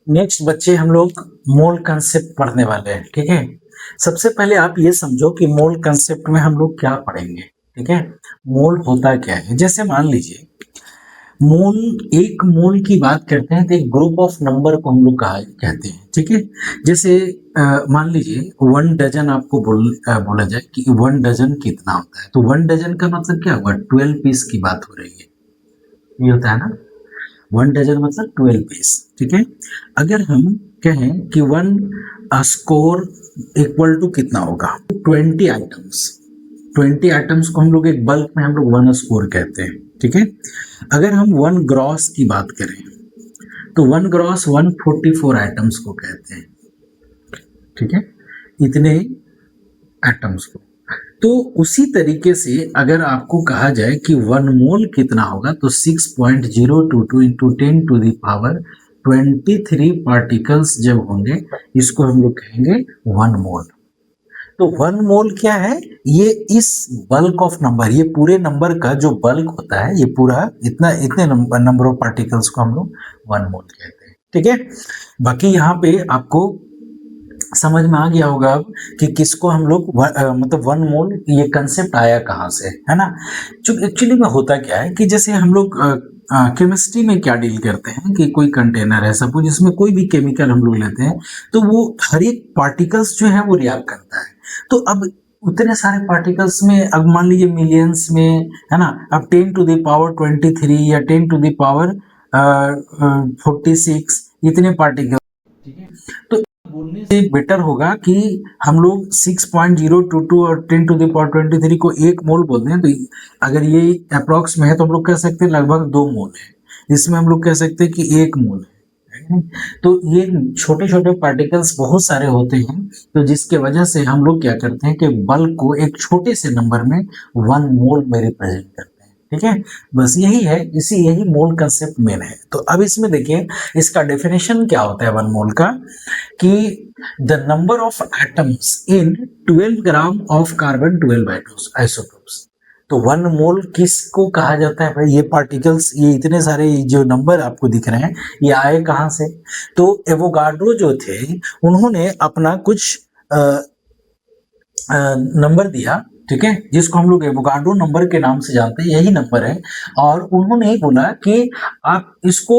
Next बच्चे हम लोग मोल कंसेप्ट पढ़ने वाले हैं। ठीक है, सबसे पहले आप ये समझो कि मोल कंसेप्ट में हम लोग क्या पढ़ेंगे। ठीक है, मोल होता क्या है। जैसे मान लीजिए मोल, एक मोल की बात करते हैं तो एक ग्रुप ऑफ नंबर को हम लोग कहते हैं। ठीक है, जैसे मान लीजिए 1 डजन आपको बोला जाए कि 1 डजन कितना होता है, तो 1 डजन का मतलब क्या हुआ, 12 पीस की बात हो रही है, ये होता है ना। 1 डजन मतलब 12 पीस। ठीक है, अगर हम कहें कि 1 स्कोर इक्वल टू कितना होगा, 20 आइटम्स। 20 आइटम्स को हम लोग एक बल्क में हम लोग 1 स्कोर कहते हैं। ठीक है, अगर हम 1 ग्रॉस की बात करें तो 1 ग्रॉस 144 आइटम्स को कहते हैं। ठीक है, इतने एटम्स को। तो उसी तरीके से अगर आपको कहा जाए कि 1 मोल कितना होगा, तो 6.022 into 10 to the power 23 particles जब होंगे, इसको हम लोग कहेंगे 1 मोल। तो 1 मोल क्या है, ये इस बल्क ऑफ नंबर, ये पूरे नंबर का जो बल्क होता है, ये पूरा इतने नंबर ऑफ पार्टिकल्स को हम लोग 1 मोल कहते हैं। ठीक है, बाकी यहाँ पे आपको समझ में आ गया होगा अब कि किसको हम लोग मतलब 1 मोल ये कंसेप्ट आया कहाँ से, है ना। एक्चुअली में होता क्या है कि जैसे हम लोग केमिस्ट्री में क्या डील करते हैं कि कोई कंटेनर है सपोज, जिसमें कोई भी केमिकल हम लोग लेते हैं, तो वो हर एक पार्टिकल्स जो है वो रिएक्ट करता है। तो अब उतने सारे पार्टिकल्स में, अब मान लीजिए मिलियंस में, है ना, अब 10 to the power 23 या 10 to the power 46 इतने पार्टिकल। ठीक है, तो बोलने से बेटर होगा कि हम लोग 6.022 और 10 to the power 23 को 1 मोल बोलते हैं। तो अगर ये अप्रोक्स में है तो हम लोग कह सकते हैं लगभग 2 मोल है। इसमें हम लोग कह सकते हैं कि 1 मोल है। तो ये छोटे छोटे पार्टिकल्स बहुत सारे होते हैं, तो जिसके वजह से हम लोग क्या करते हैं कि बल्क को एक छोटे से नंबर में 1 मोल में रिप्रेजेंट करते हैं। ठीक है, बस यही है, यही मोल कंसेप्ट मेन है। तो अब इसमें देखिए इसका डेफिनेशन क्या होता है 1 मोल का, कि the number of atoms in 12 gram of carbon 12 isotopes. तो 1 मोल किसको कहा जाता है भाई, ये पार्टिकल्स, ये इतने सारे जो नंबर आपको दिख रहे हैं, ये आए कहाँ से। तो एवोगाड्रो जो थे, उन्होंने अपना कुछ नंबर दिया। ठीक है, जिसको हम लोग एवोगाड्रो नंबर के नाम से जानते हैं, यही नंबर है। और उन्होंने बोला कि आप इसको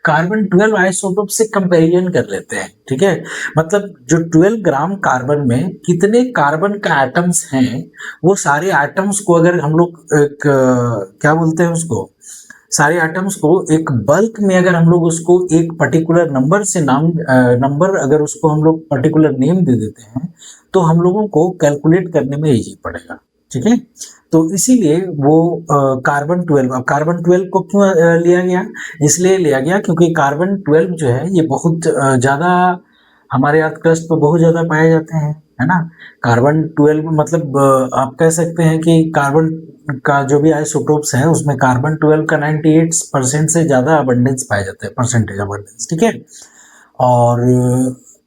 कार्बन 12 आइसोटोप से कंपैरिजन कर लेते हैं। ठीक है, मतलब जो 12 ग्राम कार्बन में कितने कार्बन का एटम्स हैं, वो सारे एटम्स को अगर हम लोग एक क्या बोलते हैं उसको, सारे एटम्स को एक बल्क में अगर हम लोग उसको एक पर्टिकुलर नंबर से नंबर अगर उसको हम लोग पर्टिकुलर नेम दे देते हैं, तो हम लोगों को कैलकुलेट करने में इजी पड़ेगा। ठीक है, तो इसीलिए वो कार्बन 12 को क्यों लिया गया, इसलिए लिया गया क्योंकि कार्बन 12 जो है ये बहुत ज़्यादा हमारे अर्थ क्रस्ट पर बहुत ज़्यादा पाए जाते हैं, है ना। कार्बन 12 मतलब आप कह सकते हैं कि कार्बन का जो भी आइसोटोप्स है उसमें कार्बन 12 का 98% से ज़्यादा अबंडेंस पाया जाता है, परसेंटेज अबंडेंस। ठीक है, और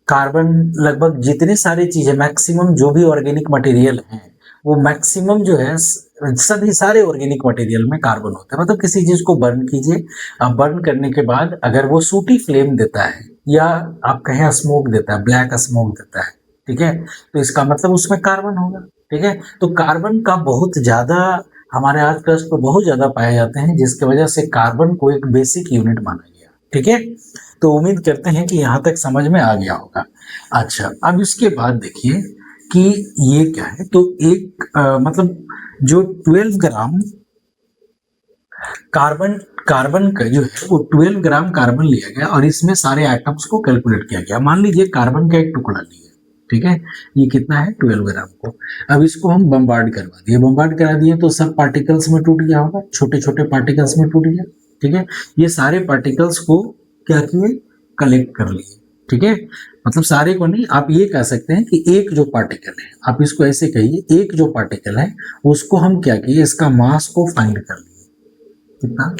कार्बन लगभग जितने सारी चीज़ें, मैक्सिमम जो भी ऑर्गेनिक मटेरियल हैं, वो मैक्सिमम जो है सभी सारे ऑर्गेनिक मटेरियल में कार्बन होता है। मतलब किसी चीज़ को बर्न कीजिए, अब बर्न करने के बाद अगर वो सूटी फ्लेम देता है, या आप कहें स्मोक देता है, ब्लैक स्मोक देता है, ठीक है, तो इसका मतलब उसमें कार्बन होगा। ठीक है, तो कार्बन का बहुत ज़्यादा हमारे अर्थ क्रस्ट पर बहुत ज़्यादा पाए जाते हैं, जिसकी वजह से कार्बन को एक बेसिक यूनिट माना गया। ठीक है, तो उम्मीद करते हैं कि यहाँ तक समझ में आ गया होगा। अच्छा, अब इसके बाद देखिए कि ये क्या है। तो एक मतलब जो 12 ग्राम कार्बन का जो है वो 12 ग्राम कार्बन लिया गया और इसमें सारे एटम्स को कैलकुलेट किया गया। मान लीजिए कार्बन का एक टुकड़ा लिया, ठीक है, ये कितना है 12 ग्राम को। अब इसको हम बम्बार्ड करवा दिए, बम्बार्ड करा दिए तो सब पार्टिकल्स में टूट गया होगा, छोटे छोटे पार्टिकल्स में टूट गया। ठीक है, ये सारे पार्टिकल्स को क्या किए, कलेक्ट कर लिए। ठीक है, मतलब सारे को नहीं, आप ये कह सकते हैं कि एक जो पार्टिकल है, आप इसको ऐसे कहिए, एक जो पार्टिकल है उसको हम क्या किए, इसका मास को फाइंड कर लिए। कितना,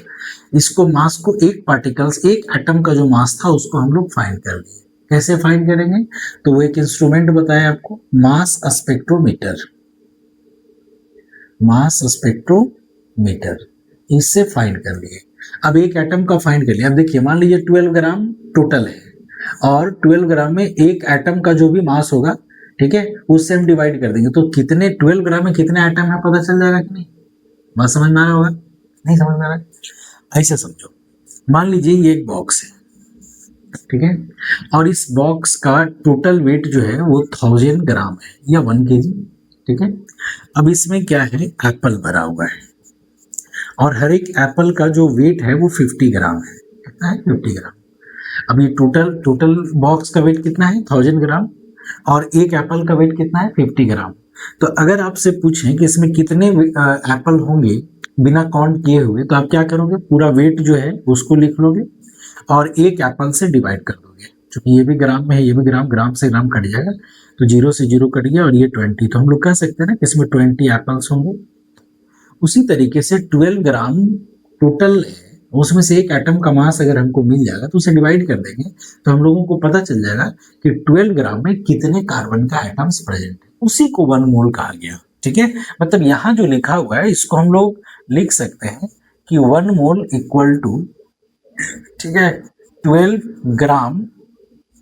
इसको मास को, एक पार्टिकल्स, एक एटम का जो मास था उसको हम लोग फाइंड कर लिए। कैसे फाइंड करेंगे, तो वो एक इंस्ट्रूमेंट बताया आपको, मास स्पेक्ट्रोमीटर। मास स्पेक्ट्रोमीटर, इससे फाइंड कर लिए। अब एक एटम का फाइंड कर लिया। अब देखिए मान लीजिए 12 ग्राम टोटल है, और 12 ग्राम में एक एटम का जो भी मास होगा, ठीक है, उससे हम डिवाइड कर देंगे, तो कितने 12 ग्राम में कितने एटम है पता चल जाएगा कि नहीं? बात समझ में आ रहा होगा? नहीं समझ में आ रहा है? ऐसे समझो, मान लीजिए ये एक बॉक्स है, ठीक है, और इस बॉक्स का टोटल वेट जो है वो 1000 ग्राम है या 1 kg, ठीक है। अब इसमें क्या है, एप्पल भरा हुआ है, और हर एक एप्पल का जो वेट है वो 50 ग्राम है। कितना है? 50 ग्राम। अब ये टोटल टोटल बॉक्स का वेट कितना है? 1000 ग्राम, और एक एप्पल का वेट कितना है? 50 ग्राम। तो अगर आपसे पूछें कि इसमें कितने एप्पल होंगे बिना काउंट किए हुए, तो आप क्या करोगे? पूरा वेट जो है उसको लिख लोगे और एक एप्पल से डिवाइड कर दोगे, क्योंकि ये भी ग्राम में है, ये भी ग्राम, ग्राम से ग्राम कट जाएगा, तो 0 से 0 कट गया, और ये 20, तो हम लोग कह सकते हैं ना कि इसमें 20 एप्पल्स होंगे। उसी तरीके से 12 ग्राम टोटल है, उसमें से एक एटम का मास अगर हमको मिल जाएगा तो उसे डिवाइड कर देंगे, तो हम लोगों को पता चल जाएगा कि 12 ग्राम में कितने कार्बन का एटम्स प्रेजेंट है, उसी को 1 मोल कहा गया। ठीक है, मतलब यहाँ जो लिखा हुआ है इसको हम लोग लिख सकते हैं कि 1 मोल इक्वल टू, ठीक है, 12 ग्राम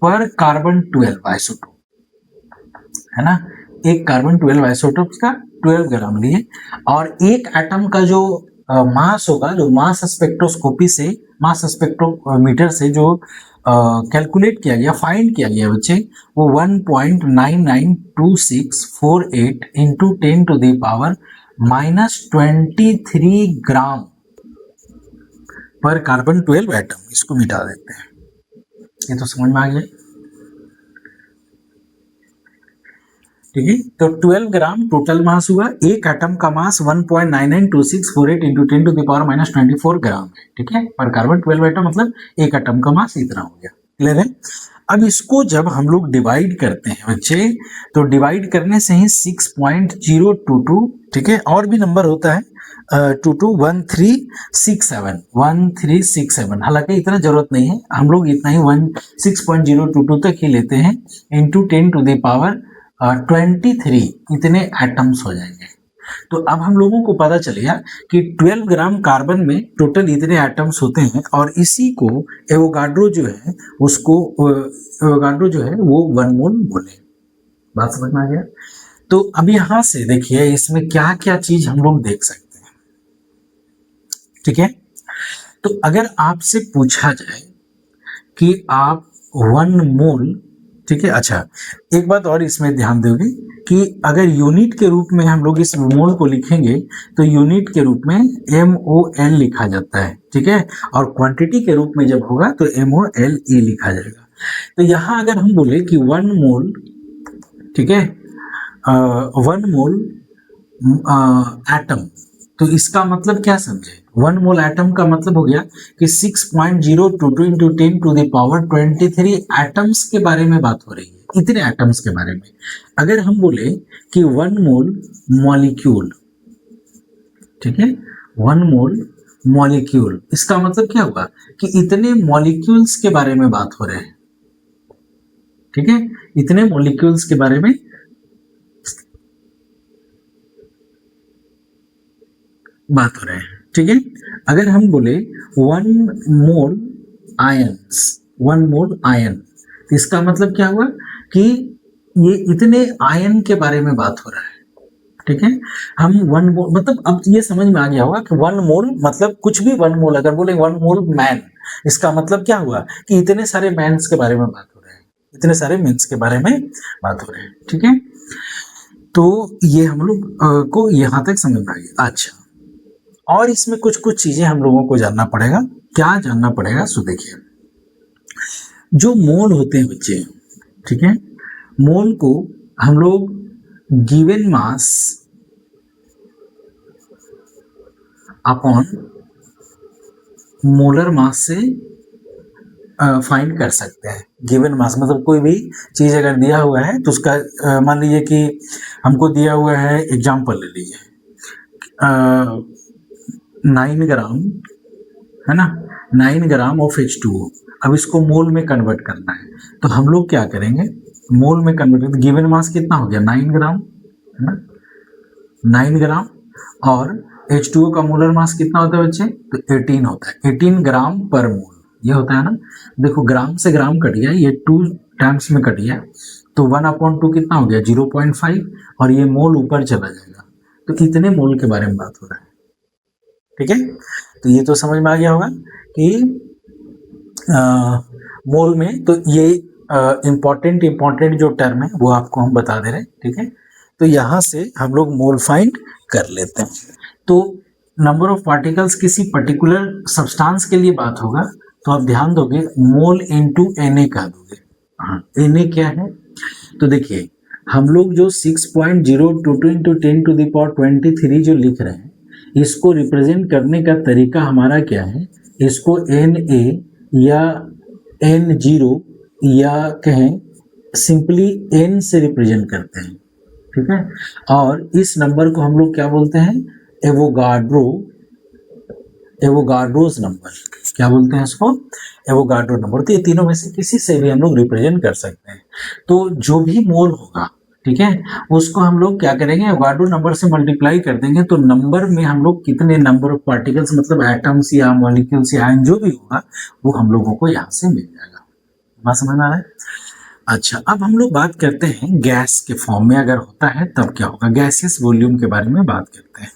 पर कार्बन 12 आइसोटोप, है ना। एक कार्बन 12 आइसोटोप्स का 12 ग्राम लिए, और एक एटम का जो मास होगा, जो मास स्पेक्ट्रोस्कोपी से, मास स्पेक्ट्रोमीटर से जो कैलकुलेट किया गया, फाइंड किया गया बच्चे, वो 1.992648 इंटू 10 टू द पावर -23 ग्राम पर कार्बन 12 एटम। इसको मिटा देते हैं, ये तो समझ में आ गया, ठीक है। तो 12 ग्राम टोटल मास हुआ, एक एटम का मास 1.992648 इंटू 10 टू द पावर -24 ग्राम है, ठीक है, पर कार्बन 12 एटम, मतलब एक एटम का मास इतना हो गया। क्लियर है? अब इसको जब हम लोग डिवाइड करते हैं बच्चे, तो डिवाइड करने से ही 6.022, ठीक है, और भी नंबर होता है 1367, हालांकि इतना जरूरत नहीं है, हम लोग इतना ही 6.022 तक ही लेते हैं, इंटू 10 टू द पावर 23 इतने एटम्स हो जाएंगे। तो अब हम लोगों को पता चलेगा कि 12 ग्राम कार्बन में टोटल इतने एटम्स होते हैं, और इसी को एवोगाड्रो जो है, उसको एवोगाड्रो जो है वो 1 मोल बोले। बात समझ में आ गया? तो अब यहां से देखिए इसमें क्या क्या चीज हम लोग देख सकते हैं, ठीक है। तो अगर आपसे पूछा जाए कि आप 1 मोल, ठीक है, अच्छा एक बात और इसमें ध्यान दोगे कि अगर यूनिट के रूप में हम लोग इस मोल को लिखेंगे, तो यूनिट के रूप में MOL लिखा जाता है, ठीक है, और क्वांटिटी के रूप में जब होगा तो MOLE लिखा जाएगा। तो यहाँ अगर हम बोले कि 1 मोल, ठीक है, 1 मोल एटम, तो इसका मतलब क्या समझे? 1 मोल एटम का मतलब हो गया कि 6.022 into 10 to the power 23 atoms के बारे में बात हो रही है, इतने एटम्स के बारे में। अगर हम बोले कि 1 मोल मॉलिक्यूल, ठीक है, 1 मोल मॉलिक्यूल, इसका मतलब क्या हुआ कि इतने मॉलिक्यूल्स के बारे में बात हो रहे हैं, ठीक है, इतने मॉलिक्यूल्स के बारे में बात हो रहे हैं, ठीक है। अगर हम बोले 1 मोल आयंस, 1 मोल आयन, तो इसका मतलब क्या हुआ कि ये इतने आयन के बारे में बात हो रहा है, ठीक है। हम 1 मोल मतलब अब ये समझ में आ गया होगा कि 1 मोल मतलब कुछ भी 1 मोल, अगर बोले 1 मोल मैन, इसका मतलब क्या हुआ कि इतने सारे मैन्स के बारे में बात हो रहे हैं, इतने सारे मेंस के बारे में बात हो रहे हैं, ठीक है। तो ये हम लोग को यहां तक समझ में आ गया। अच्छा, और इसमें कुछ कुछ चीजें हम लोगों को जानना पड़ेगा। क्या जानना पड़ेगा? सो देखिए, जो मोल होते हैं बच्चे, ठीक है, मोल को हम लोग गिवन मास अपॉन मोलर मास से फाइंड कर सकते हैं। गिवन मास मतलब कोई भी चीज अगर दिया हुआ है तो उसका मान लीजिए कि हमको दिया हुआ है, एग्जाम्पल ले लीजिए 9 ग्राम, है ना, 9 ग्राम ऑफ H2O। अब इसको मोल में कन्वर्ट करना है, तो हम लोग क्या करेंगे, मोल में कन्वर्ट करेंगे। गिवन मास कितना हो गया? 9 ग्राम, है ना, 9 ग्राम, और H2O का मोलर मास कितना होता है बच्चे? तो 18 होता है, 18 ग्राम पर मोल, ये होता है ना, देखो ग्राम से ग्राम कट गया, ये 2 टाइम्स में कट गया, तो 1/2 कितना हो गया 0.5, और ये मोल ऊपर चला जाएगा, तो इतने मोल के बारे में बात हो रहा है। ठीक है, तो ये तो समझ में आ गया होगा कि मोल में, तो ये इम्पॉर्टेंट जो टर्म है वो आपको हम बता दे रहे हैं। ठीक है, तो यहाँ से हम लोग मोल फाइंड कर लेते हैं। तो नंबर ऑफ पार्टिकल्स किसी पर्टिकुलर सब्सटेंस के लिए बात होगा, तो आप ध्यान दोगे मोल इनटू Na कह दोगे। हाँ, Na क्या है, तो देखिए हम लोग जो 6.022 इंटू 10⁻23 जो लिख रहे हैं, इसको रिप्रेजेंट करने का तरीका हमारा क्या है, इसको Na या N0 या कहें सिंपली N से रिप्रेजेंट करते हैं। ठीक है, और इस नंबर को हम लोग क्या बोलते हैं, एवोगाड्रोस नंबर। क्या बोलते हैं इसको, एवोगाड्रो नंबर। तो ये तीनों में से किसी से भी हम लोग रिप्रेजेंट कर सकते हैं। तो जो भी मोल होगा, ठीक है, उसको हम लोग क्या करेंगे, एवोगाड्रो नंबर से मल्टीप्लाई कर देंगे, तो नंबर में हम लोग कितने नंबर ऑफ पार्टिकल्स, मतलब एटम्स या मॉलिक्यूल्स या आयन जो भी होगा, वो हम लोगों को यहाँ से मिल जाएगा। बात समझ में आ रहा है। अच्छा, अब हम लोग बात करते हैं गैस के फॉर्म में अगर होता है तब क्या होगा, गैसियस वॉल्यूम के बारे में बात करते हैं।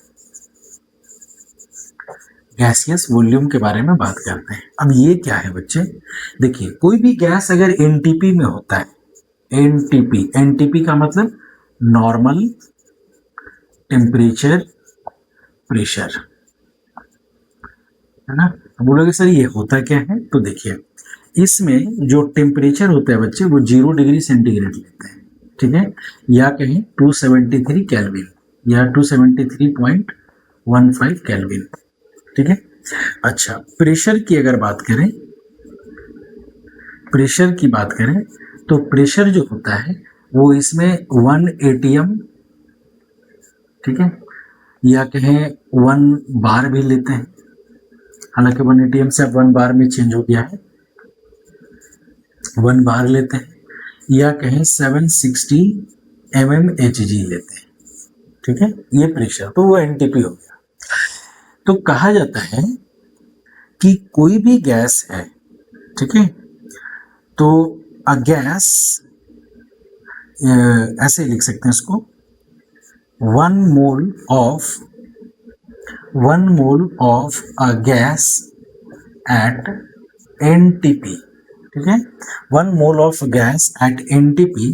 गैसियस वॉल्यूम के बारे में बात करते हैं। अब ये क्या है बच्चे, देखिए कोई भी गैस अगर एनटीपी में होता है, एनटीपी का मतलब नॉर्मल टेम्परेचर प्रेशर, है ना। बोलोगे सर ये होता क्या है, तो देखिए इसमें जो टेम्परेचर होता है बच्चे वो 0 डिग्री सेंटीग्रेड लेते हैं। ठीक है, या कहीं 273 केल्विन या 273.15 केल्विन। ठीक है, अच्छा प्रेशर की अगर बात करें, प्रेशर की बात करें तो प्रेशर जो होता है वो इसमें 1 atm, ठीक है, या कहें 1 बार भी लेते हैं, हालांकि 1 atm से अब 1 बार में चेंज हो गया है, 1 बार लेते हैं, या कहें 760 mmHg लेते हैं। ठीक है, ये प्रेशर, तो वो एनटीपी हो गया। तो कहा जाता है कि कोई भी गैस है, ठीक है, तो अ गैस, ऐसे लिख सकते हैं इसको, 1 mole of a gas at NTP. ठीक है, 1 mole of gas at NTP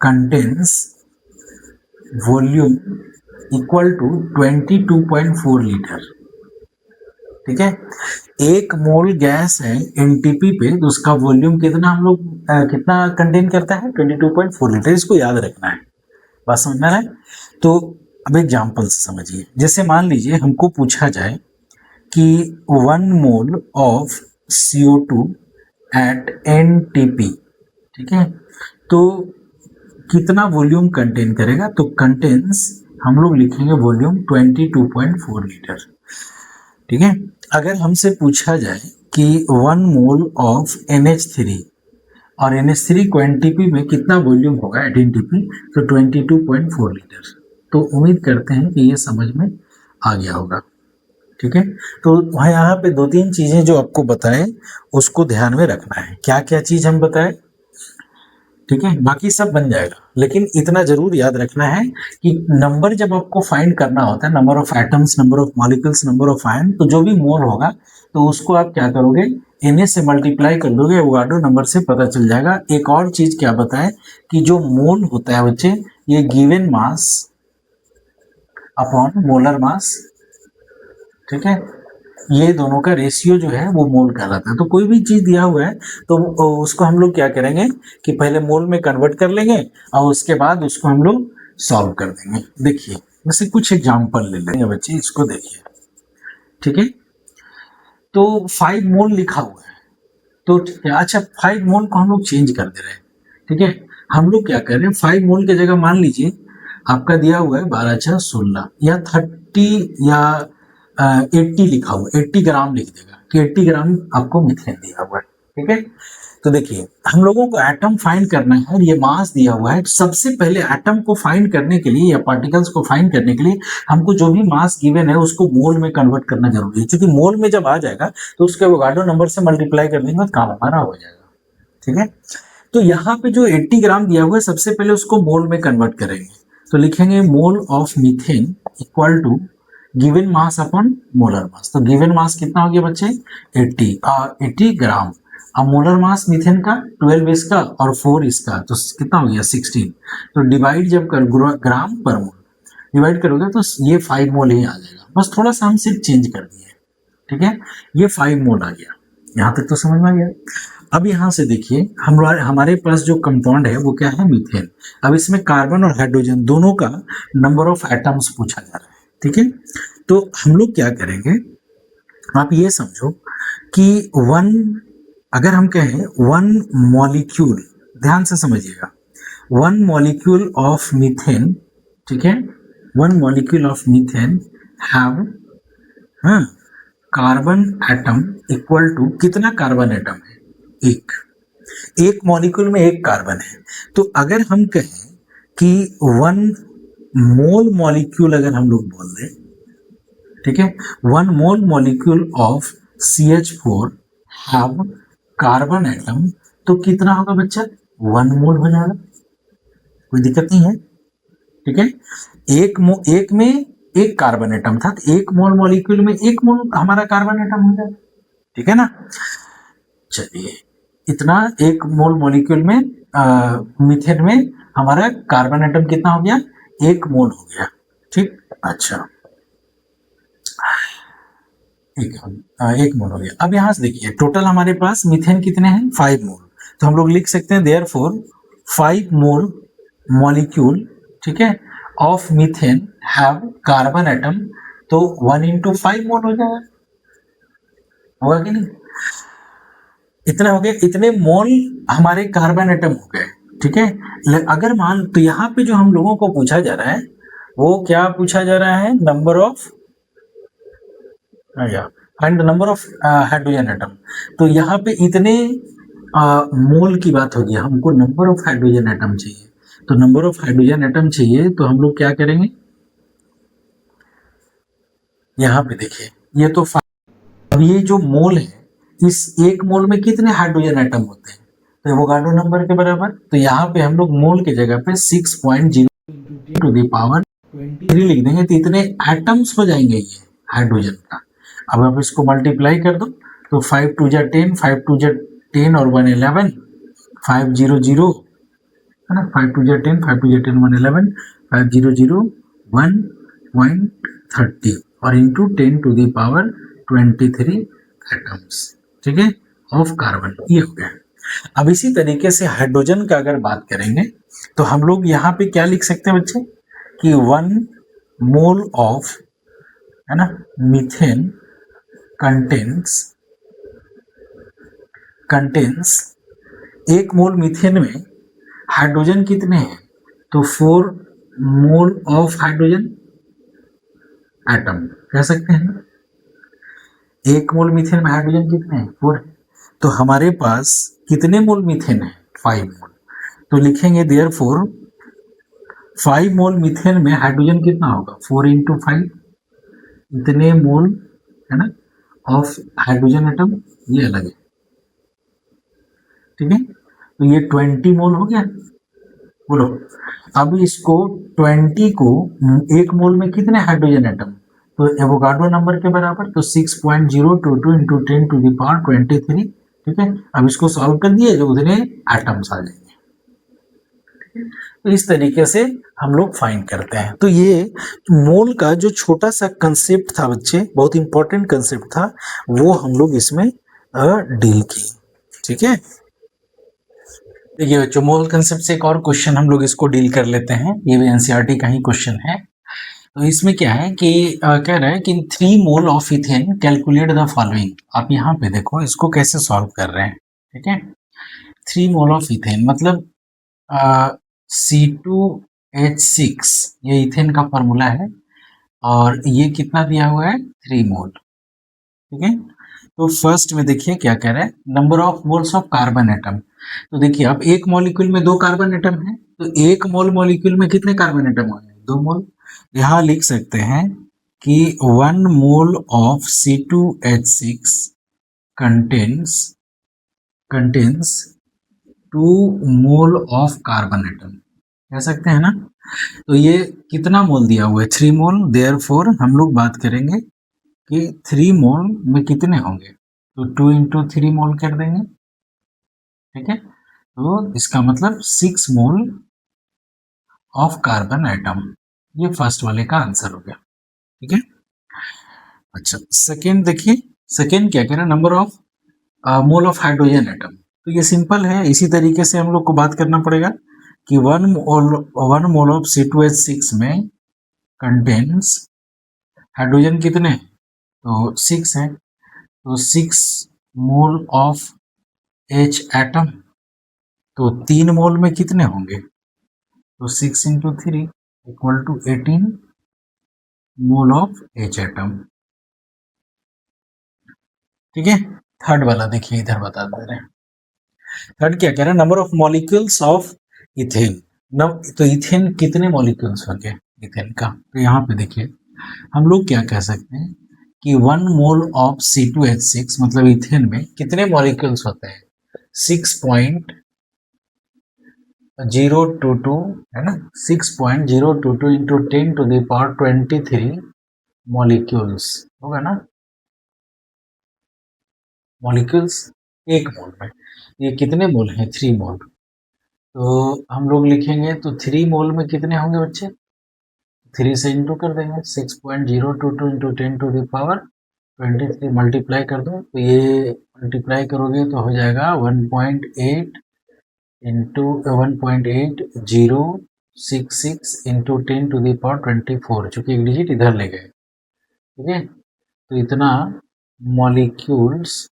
contains volume equal to 22.4 litre. ठीक है, 1 मोल गैस है एनटीपी पे, तो उसका वॉल्यूम कितना हम लोग कितना कंटेन करता है, 22.4 लीटर। इसको याद रखना है, बात समझ में आ रहा है। तो अब एग्जाम्पल से समझिए, जैसे मान लीजिए हमको पूछा जाए कि 1 mole of CO2 eight NTP, ठीक है, तो कितना वॉल्यूम कंटेन करेगा, तो कंटेन्स हम लोग लिखेंगे वॉल्यूम 22.4 लीटर। ठीक है, अगर हमसे पूछा जाए कि 1 मोल ऑफ NH3 और NH3 को एनटीपी में कितना वॉल्यूम होगा एट एनटीपी, तो 22.4 लीटर। तो उम्मीद करते हैं कि ये समझ में आ गया होगा। ठीक है, तो वहाँ यहाँ पे 2-3 चीजें जो आपको बताए उसको ध्यान में रखना है। क्या क्या चीज हम बताए, ठीक है, बाकी सब बन जाएगा, लेकिन इतना जरूर याद रखना है कि नंबर जब आपको फाइंड करना होता है, number of atoms, number of molecules, number of ion, तो जो भी मोल होगा तो उसको आप क्या करोगे, Na से मल्टीप्लाई कर दोगे, एवोगाड्रो नंबर से पता चल जाएगा। एक और चीज क्या बताए कि जो मोल होता है बच्चे, ये गिवन मास अपॉन मोलर मास, ठीक है, ये दोनों का रेशियो जो है वो मोल कहलाता है। तो कोई भी चीज दिया हुआ है तो उसको हम लोग क्या करेंगे कि पहले मोल में कन्वर्ट कर लेंगे और उसके बाद उसको हम लोग सॉल्व कर देंगे। देखिए जैसे कुछ एग्जांपल ले लेंगे बच्चे, इसको देखिए। ठीक है, तो 5 मोल लिखा हुआ है, तो ठीक है, अच्छा 5 मोल को हम लोग चेंज कर दे रहे हैं। ठीक है, हम लोग क्या कर रहे हैं, 5 मोल की जगह मान लीजिए आपका दिया हुआ है 12×16 या 30 या 80 लिखा हुआ है, 80 ग्राम लिख देगा कि 80 ग्राम आपको मिथेन दिया हुआ है। ठीक है, तो देखिए हम लोगों को एटम फाइंड करना है और ये मास दिया हुआ है। सबसे पहले एटम को फाइंड करने के लिए या पार्टिकल्स को फाइंड करने के लिए हमको जो भी मास गिवन है उसको मोल में कन्वर्ट करना जरूरी है, क्योंकि मोल में जब आ जाएगा तो उसके एवोगाड्रो नंबर से मल्टीप्लाई कर देंगे तो काम हमारा हो जाएगा। ठीक है, तो यहाँ पे जो 80 ग्राम दिया हुआ है सबसे पहले उसको मोल में कन्वर्ट करेंगे, तो लिखेंगे mole of methane equal to given mass upon molar mass. तो गिवन मास कितना हो गया बच्चे 80 ग्राम। अब मोलर मास मीथेन का 12 इसका और 4 इसका, तो कितना हो गया 16। तो डिवाइड जब कर ग्राम पर मोल डिवाइड करोगे तो ये 5 मोल ही आ जाएगा, बस थोड़ा सा हम सिर्फ चेंज कर दिए। ठीक है, ये 5 मोल आ गया, यहाँ तक तो समझ में आ गया। अब यहाँ से देखिए हमारे पास जो कंपाउंड है वो क्या है मीथेन। अब इसमें कार्बन और हाइड्रोजन दोनों का नंबर ऑफ एटम्स पूछा जा रहा है। ठीक है, तो हम लोग क्या करेंगे, आप ये समझो कि अगर हम कहें 1 मॉलिक्यूल, ध्यान से समझिएगा, 1 मॉलिक्यूल ऑफ मीथेन, ठीक है, 1 molecule of methane have carbon atom equal to कितना कार्बन एटम है, एक मॉलिक्यूल में एक कार्बन है। तो अगर हम कहें कि 1 मोल मॉलिक्यूल अगर हम लोग बोल दें, ठीक है, 1 mole molecule of CH4 have carbon atom, तो कितना होगा बच्चा 1 मोल हो जाएगा, कोई दिक्कत नहीं है। ठीक है, एक में एक कार्बन एटम था, तो 1 मोल मॉलिक्यूल में 1 मोल हमारा कार्बन एटम हो जाएगा। ठीक है ना, चलिए इतना 1 मोल मॉलिक्यूल में मीथेन में हमारा कार्बन एटम कितना हो गया 1 मोल हो गया। ठीक, अच्छा 1 मोल हो गया। अब यहां से देखिए टोटल हमारे पास मीथेन कितने हैं 5 मोल, तो हम लोग लिख सकते हैं देयरफॉर 5 मोल मॉलिक्यूल, ठीक है, of methane have carbon atom, तो 1 into 5 मोल हो जाएगा, होगा कि नहीं। इतना हो गया, इतने मोल हमारे कार्बन एटम हो गए। ठीक है, अगर मान तो यहाँ पे जो हम लोगों को पूछा जा रहा है वो क्या पूछा जा रहा है, number of find the number of hydrogen atom. तो यहाँ पे इतने मोल की बात होगी, हमको नंबर ऑफ हाइड्रोजन एटम चाहिए। तो नंबर ऑफ हाइड्रोजन एटम चाहिए तो हम लोग क्या करेंगे, यहाँ पे देखिए ये तो अब ये जो मोल है, इस 1 मोल में कितने हाइड्रोजन एटम होते हैं, तो एवोगाड्रो नंबर के बराबर। तो यहाँ पे हम लोग मोल की जगह पे 6.0 टू द पावर 23 लिख देंगे, तो इतने एटम्स हो जाएंगे ये हाइड्रोजन का। अब आप इसको मल्टीप्लाई कर दो, तो 5 2 जा 10, 5 2 जा 10 और 1 11, 5 0 0 है ना, 5 2 जा 10, 5 2 जा 10 1 11, 5 0 0 1.30 और into 10 to the power 23 atoms, ठीक है, ऑफ कार्बन, ये हो गया। अब इसी तरीके से हाइड्रोजन का अगर बात करेंगे तो हम लोग यहाँ पे क्या लिख सकते हैं बच्चे कि 1 मोल ऑफ, है ना, मीथेन कंटेन्स 1 मोल मीथेन में हाइड्रोजन कितने हैं, तो 4 मोल ऑफ हाइड्रोजन एटम कह सकते हैं ना। 1 मोल मीथेन में हाइड्रोजन कितने हैं 4, तो हमारे पास कितने मोल मीथेन है 5 मोल। तो लिखेंगे देयरफॉर 5 मोल मीथेन में हाइड्रोजन कितना होगा 4 into 5, इतने मोल, है ना, ऑफ हाइड्रोजन एटम, ये अलग है। ठीक है, तो ये 20 मोल हो गया, बोलो। अब इसको 20 को 1 मोल में कितने हाइड्रोजन एटम, तो एवोगाड्रो नंबर के बराबर, तो 6.022 into 10 to the power 23। ठीक है, अब इसको सॉल्व कर दिए जो उतने एटम्स आ जाएंगे। तो इस तरीके से हम लोग फाइंड करते हैं। तो ये मोल का जो छोटा सा कंसेप्ट था बच्चे, बहुत इंपॉर्टेंट कंसेप्ट था, वो हम लोग इसमें डील की। ठीक है, देखिए बच्चों मोल कंसेप्ट से एक और क्वेश्चन हम लोग इसको डील कर लेते हैं, ये भी एनसीईआरटी का ही क्वेश्चन है। तो इसमें क्या है कि कह रहा है कि 3 mole of ethane calculate the following. आप यहाँ पे देखो इसको कैसे सॉल्व कर रहे हैं। ठीक है, 3 मोल ऑफ इथेन मतलब C2H6 ये इथेन का फॉर्मूला है और ये कितना दिया हुआ है 3 मोल। ठीक है, तो फर्स्ट में देखिए क्या कह रहा है, number of moles of carbon atom. तो देखिए अब एक मॉलिक्यूल में 2 कार्बन एटम है, तो एक मोल मॉलिक्यूल में कितने कार्बन एटम होंगे, 2 मोल। यहाँ लिख सकते हैं कि 1 mole of C2H6 contains 2 mole of carbon atom, कह सकते हैं ना। तो ये कितना मोल दिया हुआ है, 3 मोल। देयरफॉर हम लोग बात करेंगे कि 3 मोल में कितने होंगे, तो 2 इंटू 3 मोल कर देंगे, ठीक है। तो इसका मतलब 6 मोल ऑफ कार्बन एटम, ये फर्स्ट वाले का आंसर हो गया, ठीक है। अच्छा सेकेंड देखिए, सेकेंड क्या कह रहा है, number of mole of hydrogen atom. तो ये सिंपल है, इसी तरीके से हम लोग को बात करना पड़ेगा कि 1 मोल ऑफ C2H6 में कंटेन्स हाइड्रोजन कितने, तो 6 है, तो 6 मोल ऑफ H एटम, तो 3 मोल में कितने होंगे, तो 6 into 3 equal to 18 mole of H atom, ठीक है। थर्ड वाला देखिए, इधर बता दे रहे हैं। थर्ड क्या कह रहा है, number of molecules of ethane. तो इथेन कितने मॉलिक्यूल्स होंगे इथेन का, तो यहाँ पे देखिए हम लोग क्या कह सकते हैं कि 1 मोल ऑफ C2H6 मतलब इथेन में कितने मॉलिक्यूल्स होते हैं, 6.022 है ना, 6.022 into 10 to the power 23 molecules होगा ना, मॉलिक्यूल्स एक मोल में। ये कितने मोल हैं, 3 मोल। तो हम लोग लिखेंगे तो 3 मोल में कितने होंगे बच्चे, 3 से इंटू कर देंगे, 6.022 into 10 to the power 23 multiply कर दो, तो ये मल्टीप्लाई करोगे तो हो जाएगा 1.8 into 1.8066 into 10 to the power 24, चूंकि एक डिजिट इधर ले गए, ठीक है। तो इतना मॉलिक्यूल्स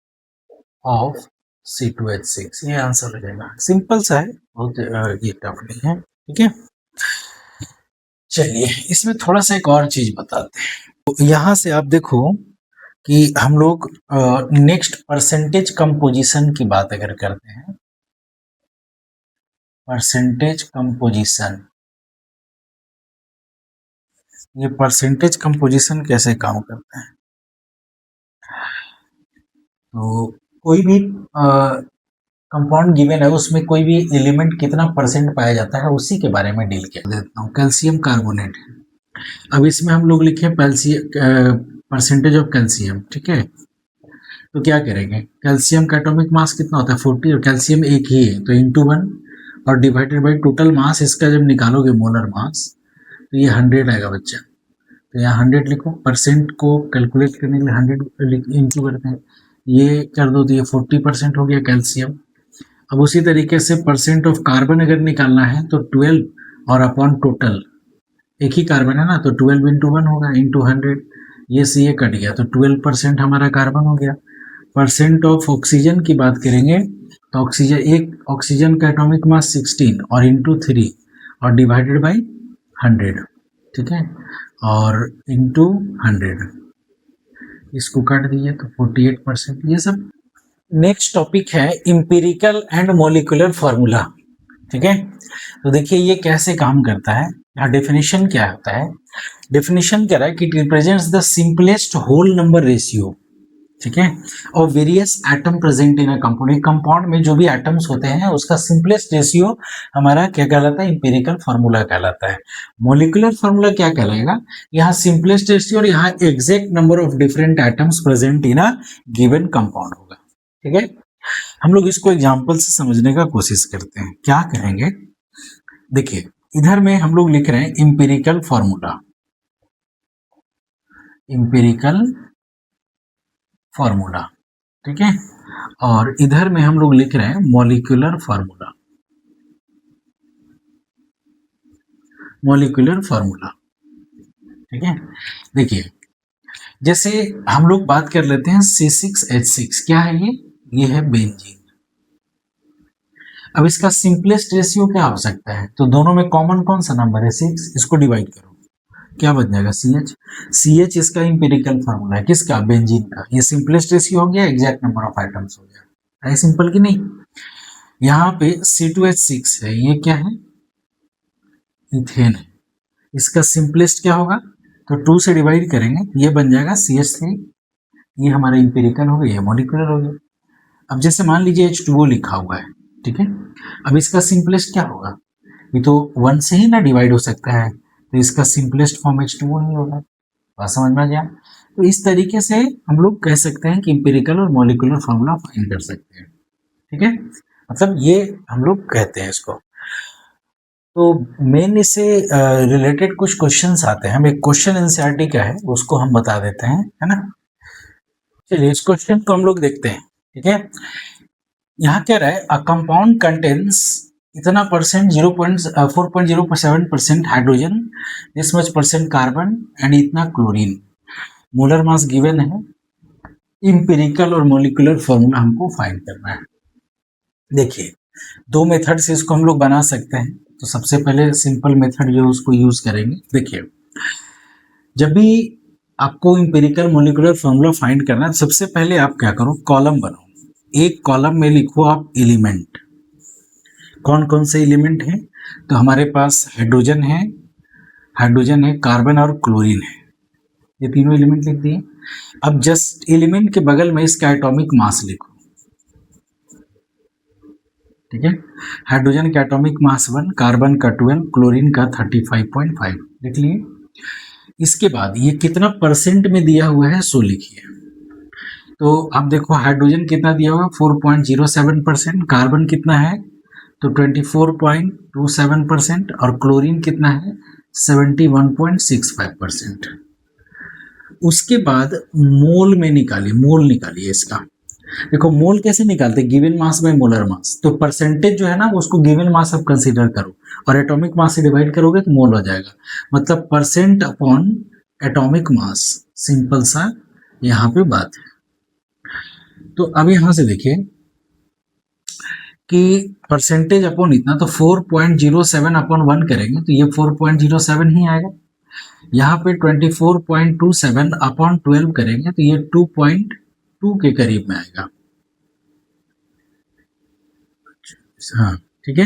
ऑफ C2H6, ये आंसर हो जाएगा। सिंपल सा है, बहुत ये टफ नहीं है, ठीक है। चलिए इसमें थोड़ा सा एक और चीज बताते हैं। तो यहाँ से आप देखो कि हम लोग नेक्स्ट परसेंटेज कंपोजिशन की बात अगर करते हैं, परसेंटेज कंपोजिशन, ये परसेंटेज कंपोजिशन कैसे काम करता है, तो कोई भी कंपाउंड गिवन है उसमें कोई भी एलिमेंट कितना परसेंट पाया जाता है उसी के बारे में डील किया देता हूँ। कैल्शियम कार्बोनेट, अब इसमें हम लोग लिखे परसेंटेज ऑफ कैल्शियम, ठीक है। तो क्या करेंगे, कैल्शियम का एटॉमिक मास कितना होता है 40, और कैल्शियम एक ही है तो इंटू 1 और डिवाइडेड बाई टोटल मास, इसका जब निकालोगे मोलर मास तो ये 100 आएगा बच्चा। तो यहाँ 100 लिखो, परसेंट को कैलकुलेट करने के लिए 100 इंटू करते हैं, ये कर दो तो ये 40% हो गया कैल्शियम। अब उसी तरीके से परसेंट ऑफ कार्बन अगर निकालना है तो 12 और अपॉन टोटल, एक ही कार्बन है ना, तो 12 इंटू 1 होगा इंटू 100, ये से ये कट गया तो 12% हमारा कार्बन हो गया। परसेंट ऑफ ऑक्सीजन की बात करेंगे तो ऑक्सीजन, एक ऑक्सीजन का एटॉमिक मास 16 और इंटू 3 और डिवाइडेड बाई 100, ठीक है, और इंटू 100, इसको काट दीजिए तो 48%। ये सब नेक्स्ट टॉपिक है इंपेरिकल एंड मॉलिक्यूलर फार्मूला, ठीक है। तो देखिए ये कैसे काम करता है, यहाँ डेफिनेशन क्या होता है, डेफिनेशन कह रहा है कि it represents the simplest whole number ratio, ठीक है, और various atom present in a compound. एक कंपाउंड में जो भी एटम्स होते हैं उसका सिंपलेस्ट रेशियो हमारा क्या कहलाता है, इंपेरिकल फार्मूला कहलाता है। मॉलिक्यूलर फार्मूला क्या कहलाएगा, यहाँ सिंपलेस्ट रेशियो और यहाँ exact number of different atoms present in a given compound होगा, ठीक है। हम लोग इसको एग्जाम्पल से समझने का कोशिश करते हैं, क्या करेंगे, देखिए इधर में हम लोग लिख रहे हैं इंपेरिकल फार्मूला, इंपेरिकल फार्मूला, ठीक है, और इधर में हम लोग लिख रहे हैं मॉलिक्यूलर फार्मूला, मॉलिक्यूलर फार्मूला, ठीक है। देखिए जैसे हम लोग बात कर लेते हैं C6H6, क्या है ये है बेंजीन। अब इसका सिंपलेस्ट रेशियो क्या हो सकता है, तो दोनों में कॉमन कौन सा नंबर है 6, इसको डिवाइड करो क्या बन जाएगा CH इसका इंपेरिकल फार्मूला है किसका, बेंजीन का। ये सिंपलेस्ट रेशियो हो गया, एग्जैक्ट नंबर ऑफ आइटम्स हो गया, है सिंपल कि नहीं। यहाँ पे C2H6 है, ये क्या है, इथेन है। इसका सिंपलेस्ट क्या होगा, तो 2 से डिवाइड करेंगे, ये बन जाएगा CH3। ये हमारा इंपेरिकल हो गया, ये मॉलिक्यूलर हो गया। अब जैसे मान लीजिए H2O लिखा हुआ है, ठीक है। अब इसका सिंपलेस्ट क्या होगा, ये तो 1 से ही ना डिवाइड हो सकता है, तो इसका सिंपलेस्ट फॉर्म H2O ही होगा। बात समझ में आ गया। तो इस तरीके से हम लोग कह सकते हैं कि इंपेरिकल और मॉलिक्यूलर फॉर्मूला फाइंड कर सकते हैं, ठीक है। मतलब ये हम लोग कहते हैं इसको। तो मेन इससे रिलेटेड कुछ क्वेश्चंस आते हैं, हम एक क्वेश्चन एनसीईआरटी का है उसको हम बता देते हैं, है ना। चलिए इस क्वेश्चन को हम लोग देखते हैं, ठीक है। यहाँ क्या रहा है, अ कंपाउंड कंटेन्स इतना percent 4.07% hydrogen, this much percent carbon and इतना क्लोरीन, मोलर मास गिवन है, इंपेरिकल और मॉलिक्यूलर फॉर्मूला हमको फाइंड करना है। देखिए 2 मेथड से इसको हम लोग बना सकते हैं। तो सबसे पहले सिंपल मेथड जो है उसको यूज करेंगे। देखिए जब भी आपको इंपेरिकल मॉलिक्यूलर फॉर्मूला फाइंड करना है, सबसे पहले आप क्या करो, कॉलम बनाओ। एक कॉलम में लिखो आप एलिमेंट, कौन कौन से एलिमेंट हैं, तो हमारे पास हाइड्रोजन है, कार्बन और क्लोरीन है, ये तीनों एलिमेंट लिख दिए। अब जस्ट एलिमेंट के बगल में इसका एटॉमिक मास लिखो, ठीक है। हाइड्रोजन का एटॉमिक मास 1, कार्बन का 12, क्लोरीन का 35.5 लिख लिए। इसके बाद ये कितना परसेंट में दिया हुआ है सो लिखिए। तो आप देखो हाइड्रोजन कितना दिया हुआ है 4.07%, कार्बन कितना है तो 24.27% और क्लोरीन कितना है 71.65%। उसके बाद मोल में निकालिए, मोल निकालिए इसका। देखो मोल कैसे निकालते, given mass by molar mass. तो परसेंटेज जो है ना उसको गिवन मास आप कंसीडर करो और एटॉमिक मास से डिवाइड करोगे तो मोल हो जाएगा, मतलब percent upon atomic mass, simple सा यहाँ पे बात है। तो अब यहां से देखिए कि परसेंटेज अपॉन इतना, तो 4.07 अपॉन 1 करेंगे तो ये 4.07 ही आएगा। यहाँ पे 24.27 अपॉन 12 करेंगे तो ये 2.2 के करीब में आएगा। हाँ ठीक है।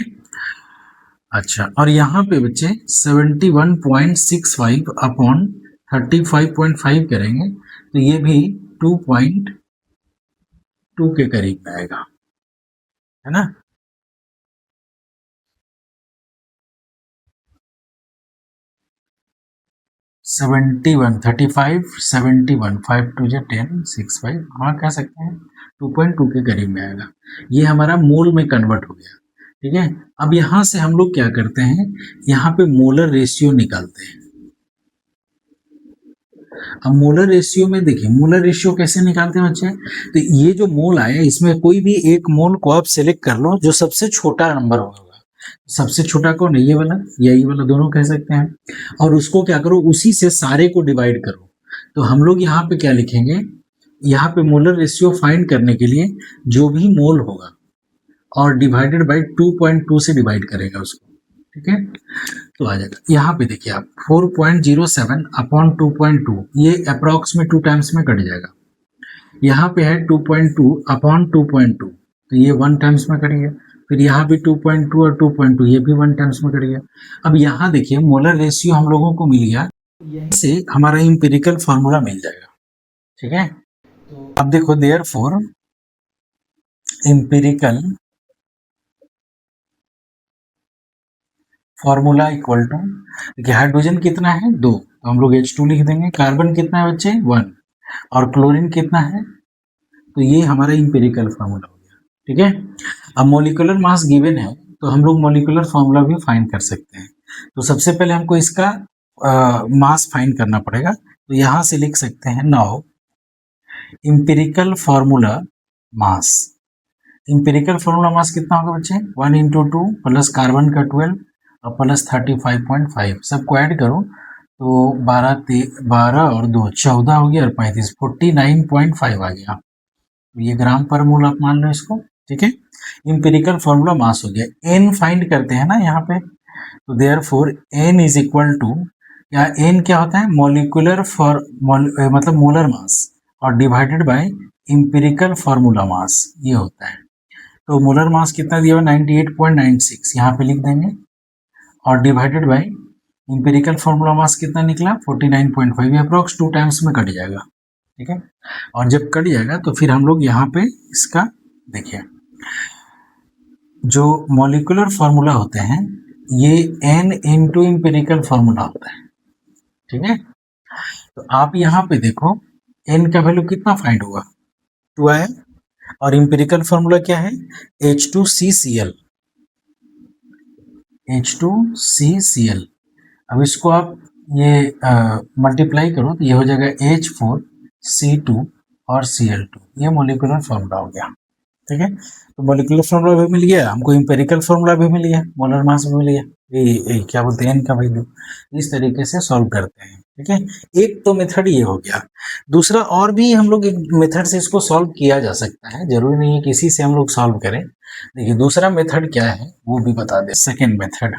अच्छा और यहाँ पे बच्चे 71.65 अपॉन 35.5 करेंगे तो ये भी 2.2 के करीब में आएगा, है ना। थर्टी फाइव 5 टू 10 6 5, हाँ कह सकते हैं 2.2 के करीब में आएगा। ये हमारा मोल में कन्वर्ट हो गया, ठीक है। अब यहां से हम लोग क्या करते हैं, यहाँ पे मोलर रेशियो निकालते हैं। अब मोलर रेशियो में देखिए, मोलर रेशियो कैसे निकालते हैं बच्चे, तो ये जो मोल आया इसमें कोई भी एक मोल को आप सिलेक्ट कर लो जो सबसे छोटा नंबर होगा। सबसे छोटा कौन है, ये वाला या ये वाला, दोनों कह सकते हैं। और उसको क्या करो, उसी से सारे को डिवाइड करो। तो हम लोग यहाँ पे क्या लिखेंगे, यहाँ पे मोलर रेशियो फाइंड करने के लिए जो भी मोल होगा और डिवाइडेड बाय 2.2 से डिवाइड करेगा उसको, ठीक है। तो आ जाएगा यहाँ पे देखिए आप 4.07 अपॉन 2.2, ये अप्रॉक्स में 2 टाइम्स में कट जाएगा। यहाँ पे है 2.2 अपॉन 2.2 तो ये 1 टाइम्स में कट गया। फिर यहाँ भी 2.2 और 2.2 ये भी 1 टाइम्स में कट गया। अब यहाँ देखिए मोलर रेशियो हम लोगों को मिल गया, से हमारा इंपेरिकल फार्मूला मिल जाएगा, ठीक है। अब देखो therefore empirical formula equal to, देखिए हाइड्रोजन कितना है 2 तो हम लोग H2 लिख देंगे, कार्बन कितना है बच्चे 1 और क्लोरीन कितना है, तो ये हमारा इंपेरिकल फार्मूला हो गया, ठीक है। अब मॉलिक्यूलर मास गिवन है तो हम लोग मॉलिक्यूलर फार्मूला भी फाइंड कर सकते हैं। तो सबसे पहले हमको इसका मास फाइंड करना पड़ेगा। तो यहाँ से लिख सकते हैं नाउ इंपेरिकल फार्मूला मास। इंपेरिकल फार्मूला मास कितना होगा बच्चे 1 इंटू 2 प्लस कार्बन का 12 और प्लस 35.5, सबको ऐड करो तो 12 और 2 14 हो गया और 35 49.5 आ गया। ये ग्राम पर मोल आप मान लो इसको, ठीक है। इंपेरिकल फार्मूला मास हो गया। एन फाइंड करते हैं ना यहाँ पे, तो therefore n is equal to या एन क्या होता है, मॉलिक्यूलर मतलब मोलर मास और divided by empirical formula mass, ये होता है। तो मोलर मास कितना दिया हुआ 98.96 यहाँ पे लिख देंगे, और डिवाइडेड बाय इंपेरिकल फार्मूला मास कितना निकला 49.5, अप्रॉक्स 2 टाइम्स में कट जाएगा, ठीक है। और जब कट जाएगा तो फिर हम लोग यहाँ पे इसका देखिए, जो मॉलिक्यूलर फार्मूला होते हैं ये n इंटू इंपेरिकल फार्मूला होता है, ठीक है। तो आप यहाँ पे देखो n का वैल्यू कितना फाइंड होगा 2 आया, और इंपेरिकल फार्मूला क्या है H2CCl, H2CCl। अब इसको आप ये मल्टीप्लाई करो तो ये हो जाएगा H4C2 और Cl2, ये मॉलिक्यूलर फार्मूला हो गया, ठीक है। तो मॉलिक्यूलर फार्मूला भी मिल गया हमको, इंपेरिकल फार्मूला भी मिल गया, मोलर मास भी मिल गया, ये क्या बोलते हैं इनका वैल्यू। इस तरीके से सॉल्व करते हैं, ठीक है। एक तो मेथड ये हो गया, दूसरा और भी हम लोग एक मेथड से इसको सॉल्व किया जा सकता है, जरूरी नहीं है किसी से हम लोग सॉल्व करें। देखिए दूसरा मेथड क्या है वो भी बता दे। सेकेंड मेथड,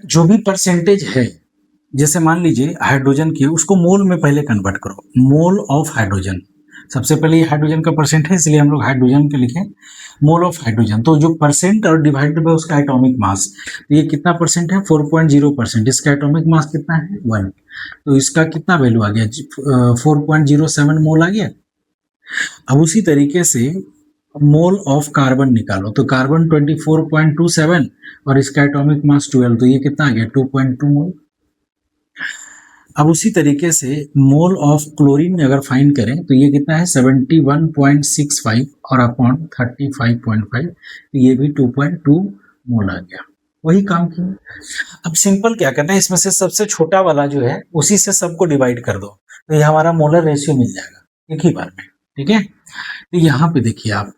जो भी परसेंटेज है, जैसे मान लीजिए हाइड्रोजन की, उसको मोल में पहले कन्वर्ट करो, मोल ऑफ हाइड्रोजन। सबसे पहले ये हाइड्रोजन का परसेंट है इसलिए हम लोग हाइड्रोजन के लिखे मोल ऑफ हाइड्रोजन। तो जो परसेंट और डिवाइडेड बाय उसका एटॉमिक मास, तो ये कितना परसेंट है 4.0%, इसका एटॉमिक मास कितना है 1, तो इसका कितना वैल्यू आ गया 4.07 मोल आ गया। अब उसी तरीके से मोल ऑफ कार्बन निकालो, तो कार्बन 24.27 और इसका एटॉमिक मास 12, तो ये कितना आ गया 2.2 मोल। अब उसी तरीके से मोल ऑफ क्लोरीन अगर फाइंड करें तो ये कितना है 71.65 और अपॉन 35.5, तो ये भी 2.2 मोल आ गया, वही काम किया। अब सिंपल क्या करना है, इसमें से सबसे छोटा वाला जो है उसी से सबको डिवाइड कर दो, तो ये हमारा मोलर रेशियो मिल जाएगा एक ही बार में, ठीक है। तो यहाँ पे देखिए आप,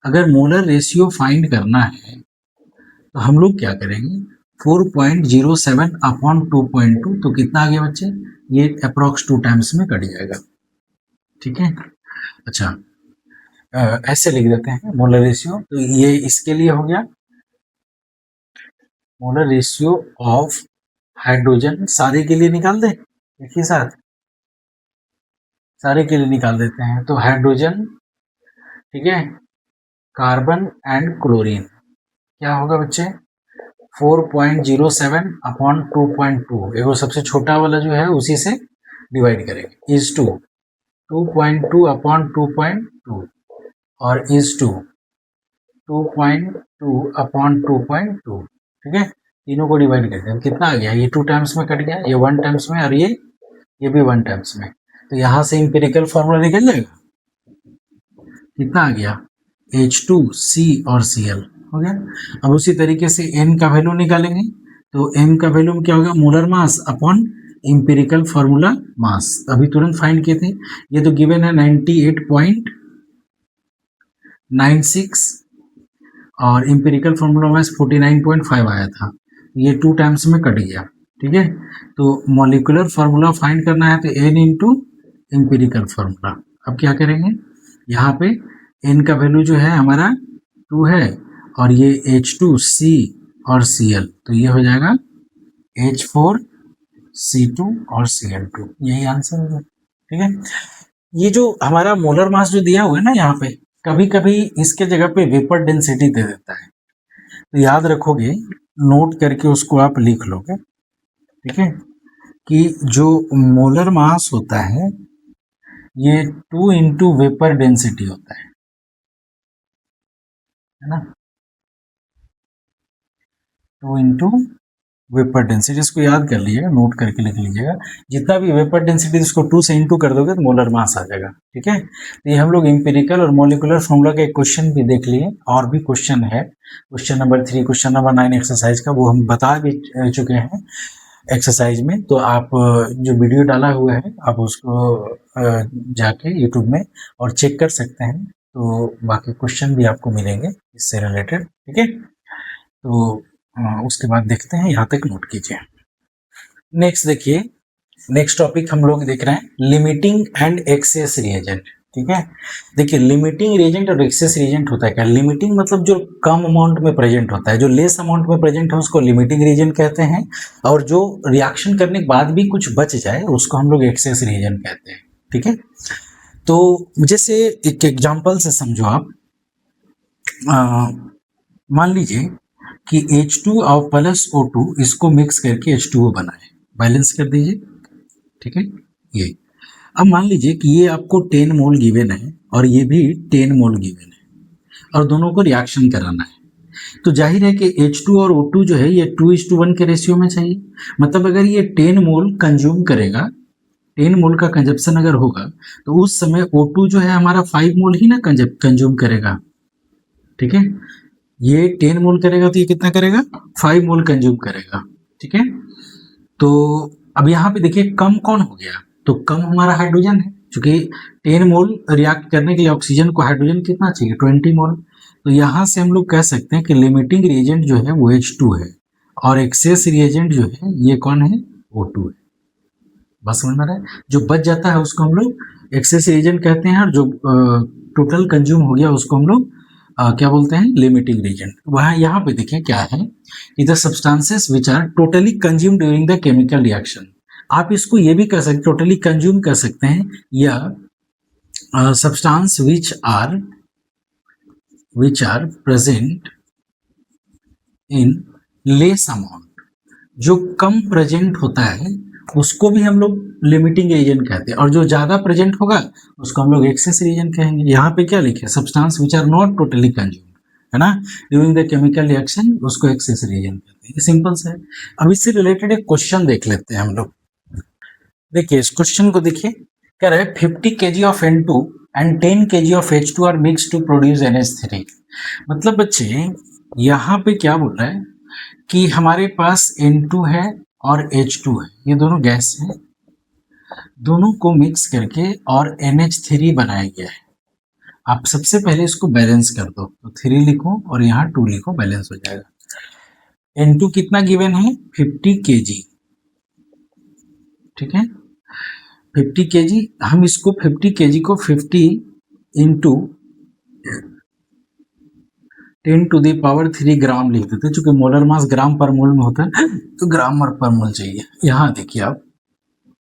अगर मोलर रेशियो फाइंड करना है तो हम लोग क्या करेंगे 4.07 अपॉन 2.2, तो कितना आ गया बच्चे, ये अप्रॉक्स 2 टाइम्स में कट जाएगा, ठीक है। अच्छा ऐसे लिख देते हैं मोलर रेशियो, तो ये इसके लिए हो गया मोलर रेशियो ऑफ हाइड्रोजन। सारे के लिए निकाल दें एक ही साथ, सारे के लिए निकाल देते हैं। तो हाइड्रोजन, ठीक है, कार्बन एंड क्लोरीन क्या होगा बच्चे 4.07 अपॉन 2.2, एगो सबसे छोटा वाला जो है उसी से डिवाइड करेंगे, इज टू 2.2 अपॉन 2.2 और इज टू 2.2 अपॉन 2.2, ठीक है। तीनों को डिवाइड करते हैं, कितना आ गया, ये 2 टाइम्स में कट गया, ये 1 टाइम्स में, और ये भी 1 टाइम्स में। तो यहाँ से इंपेरिकल फॉर्मूला निकल जाएगा, कितना आ गया H2C और Cl हो गया। अब उसी तरीके से n का वैल्यू निकालेंगे, तो m का वैल्यू क्या होगा molar mass upon empirical formula मास, अभी तुरंत फाइंड किए थे, ये तो गिवन है 98.96 और इंपेरिकल फार्मूला मास 49.5 आया था, ये 2 टाइम्स में कट गया, ठीक है। तो मॉलिक्यूलर फार्मूला फाइंड करना है तो n इंटू इंपेरिकल फार्मूला। अब क्या करेंगे, यहाँ पे n का वैल्यू जो है हमारा 2 है और ये H2C और Cl, तो ये हो जाएगा H4C2 और Cl2, यही आंसर होगा, ठीक है। ये जो हमारा मोलर मास जो दिया हुआ है ना यहाँ पे, कभी कभी इसके जगह पे वेपर डेंसिटी दे देता है, तो याद रखोगे, नोट करके उसको आप लिख लोगे, ठीक है, कि जो मोलर मास होता है ये 2 इंटू वेपर डेंसिटी होता है ना, 2 इंटू वेपर डेंसिटी, इसको याद कर लीजिएगा, नोट करके लिख लीजिएगा, जितना भी वेपर डेंसिटी इसको 2 से इंटू कर दोगे तो मोलर मास आ जाएगा, ठीक है। तो ये हम लोग इंपेरिकल और मॉलिक्यूलर फॉर्मूला का एक क्वेश्चन भी देख लिए, और भी क्वेश्चन है, question number 3, question number 9 exercise का, वो हम बता भी चुके हैं एक्सरसाइज में। तो आप जो वीडियो डाला हुआ है आप उसको जाके यूट्यूब में और चेक कर सकते हैं, तो बाकी क्वेश्चन भी आपको मिलेंगे इससे रिलेटेड, ठीक है। तो उसके बाद देखते हैं, यहाँ तक नोट कीजिए। नेक्स्ट देखिए, नेक्स्ट टॉपिक हम लोग देख रहे हैं लिमिटिंग एंड एक्सेस रिएजेंट, ठीक है। देखिए लिमिटिंग रिएजेंट और एक्सेस रिएजेंट होता है क्या? लिमिटिंग मतलब जो कम अमाउंट में प्रेजेंट होता है, जो लेस अमाउंट में प्रेजेंट है उसको लिमिटिंग रिएजेंट कहते हैं, और जो रिएक्शन करने के बाद भी कुछ बच जाए उसको हम लोग एक्सेस रिएजेंट कहते हैं। ठीक है, तो जैसे एक एग्जांपल से समझो आप, मान लीजिए कि H2 और प्लस O2 इसको मिक्स करके H2O बनाए, बैलेंस कर दीजिए। ठीक है, ये अब मान लीजिए कि ये आपको 10 मोल गिवन है और ये भी 10 मोल गिवन है और दोनों को रिएक्शन कराना है, तो जाहिर है कि H2 और O2 जो है ये 2:1 के रेशियो में चाहिए। मतलब अगर ये 10 मोल कंज्यूम करेगा, 10 मोल का कंजप्शन अगर होगा तो उस समय O2 जो है हमारा 5 मोल ही ना कंज्यूम करेगा। ठीक है, ये 10 मोल करेगा तो ये कितना करेगा, 5 मोल कंज्यूम करेगा। ठीक है, तो अब यहाँ पे देखिए कम कौन हो गया, तो कम हमारा हाइड्रोजन है, क्योंकि 10 मोल रिएक्ट करने के लिए ऑक्सीजन को हाइड्रोजन कितना चाहिए, 20 मोल। तो यहाँ से हम लोग कह सकते हैं कि लिमिटिंग रिएजेंट जो है वो H2 है और एक्सेस रिएजेंट जो है ये कौन है, O2 है। बस समझ में रहा है, जो बच जाता है उसको हम लोग एक्सेस रिएजेंट कहते हैं और जो टोटल कंज्यूम हो गया उसको हम लोग क्या बोलते हैं, लिमिटिंग रिएजेंट। वहाँ यहाँ पे देखिए क्या है, the substances which are totally consume during the chemical reaction. आप इसको ये भी कह सकते, टोटली कंज्यूम कर सकते हैं, या substance which are present in less amount. जो कम प्रेजेंट होता है उसको भी हम लोग लिमिटिंग एजेंट कहते हैं, और जो ज्यादा प्रेजेंट होगा उसको हम लोग एक्सेस एजेंट कहेंगे। यहाँ पे क्या लिखे, substance which are not totally consume, है ना, ड्यूरिंग द केमिकल रिएक्शन, उसको एक्सेस एजेंट कहते हैं। सिंपल सा है। अब इससे रिलेटेड एक क्वेश्चन देख लेते हैं हम लोग। देखिए इस क्वेश्चन को देखिए, कह रहा है 50 kg of N2 and 10 kg of H2 are mix to produce NH3। मतलब बच्चे यहाँ पे क्या बोल रहा है कि हमारे पास N2 है और H2 है, ये दोनों गैस है, दोनों को मिक्स करके और NH3 बनाया गया है। आप सबसे पहले इसको बैलेंस कर दो, तो 3 लिखो और यहाँ 2 लिखो, बैलेंस हो जाएगा। N2 कितना गिवन है, 50 kg। ठीक है, 50 kg, हम इसको 50 kg को 50 इंटू 10⁻³ ग्राम लिख देते, चूंकि मोलर मास ग्राम पर मोल में होता है तो ग्राम पर मोल चाहिए। यहाँ देखिए आप,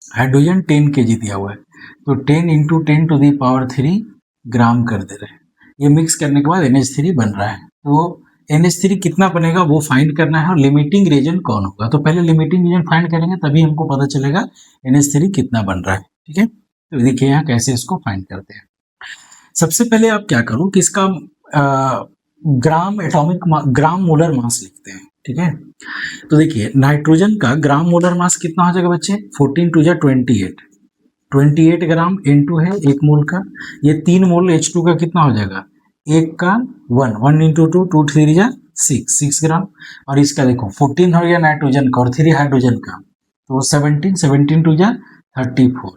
हाइड्रोजन 10 kg दिया हुआ है, तो 10 इंटू 10⁻³ ग्राम कर दे रहे हैं। ये मिक्स करने के बाद NH3 बन रहा है, तो NH3 कितना बनेगा वो फाइंड करना है, और लिमिटिंग रिएजेंट कौन होगा, तो पहले लिमिटिंग रिएजेंट फाइंड करेंगे तभी हमको पता चलेगा NH3 कितना बन रहा है। ठीक है, तो देखिए यहाँ कैसे इसको फाइंड करते हैं। सबसे पहले आप क्या करो कि इसका ग्राम मोलर मास लिखते हैं। ठीक है, तो देखिए नाइट्रोजन का ग्राम मोलर मास कितना हो जाएगा बच्चे, 14 2 जा 28 ग्राम N2 है 1 मोल का, ये 3 मोल H2 का कितना हो जाएगा, 1 का 1 इंटू 2 2 3 जा 6 ग्राम, और इसका देखो 14 हो गया नाइट्रोजन का और 3 हाइड्रोजन का, तो 17 2 जा 34।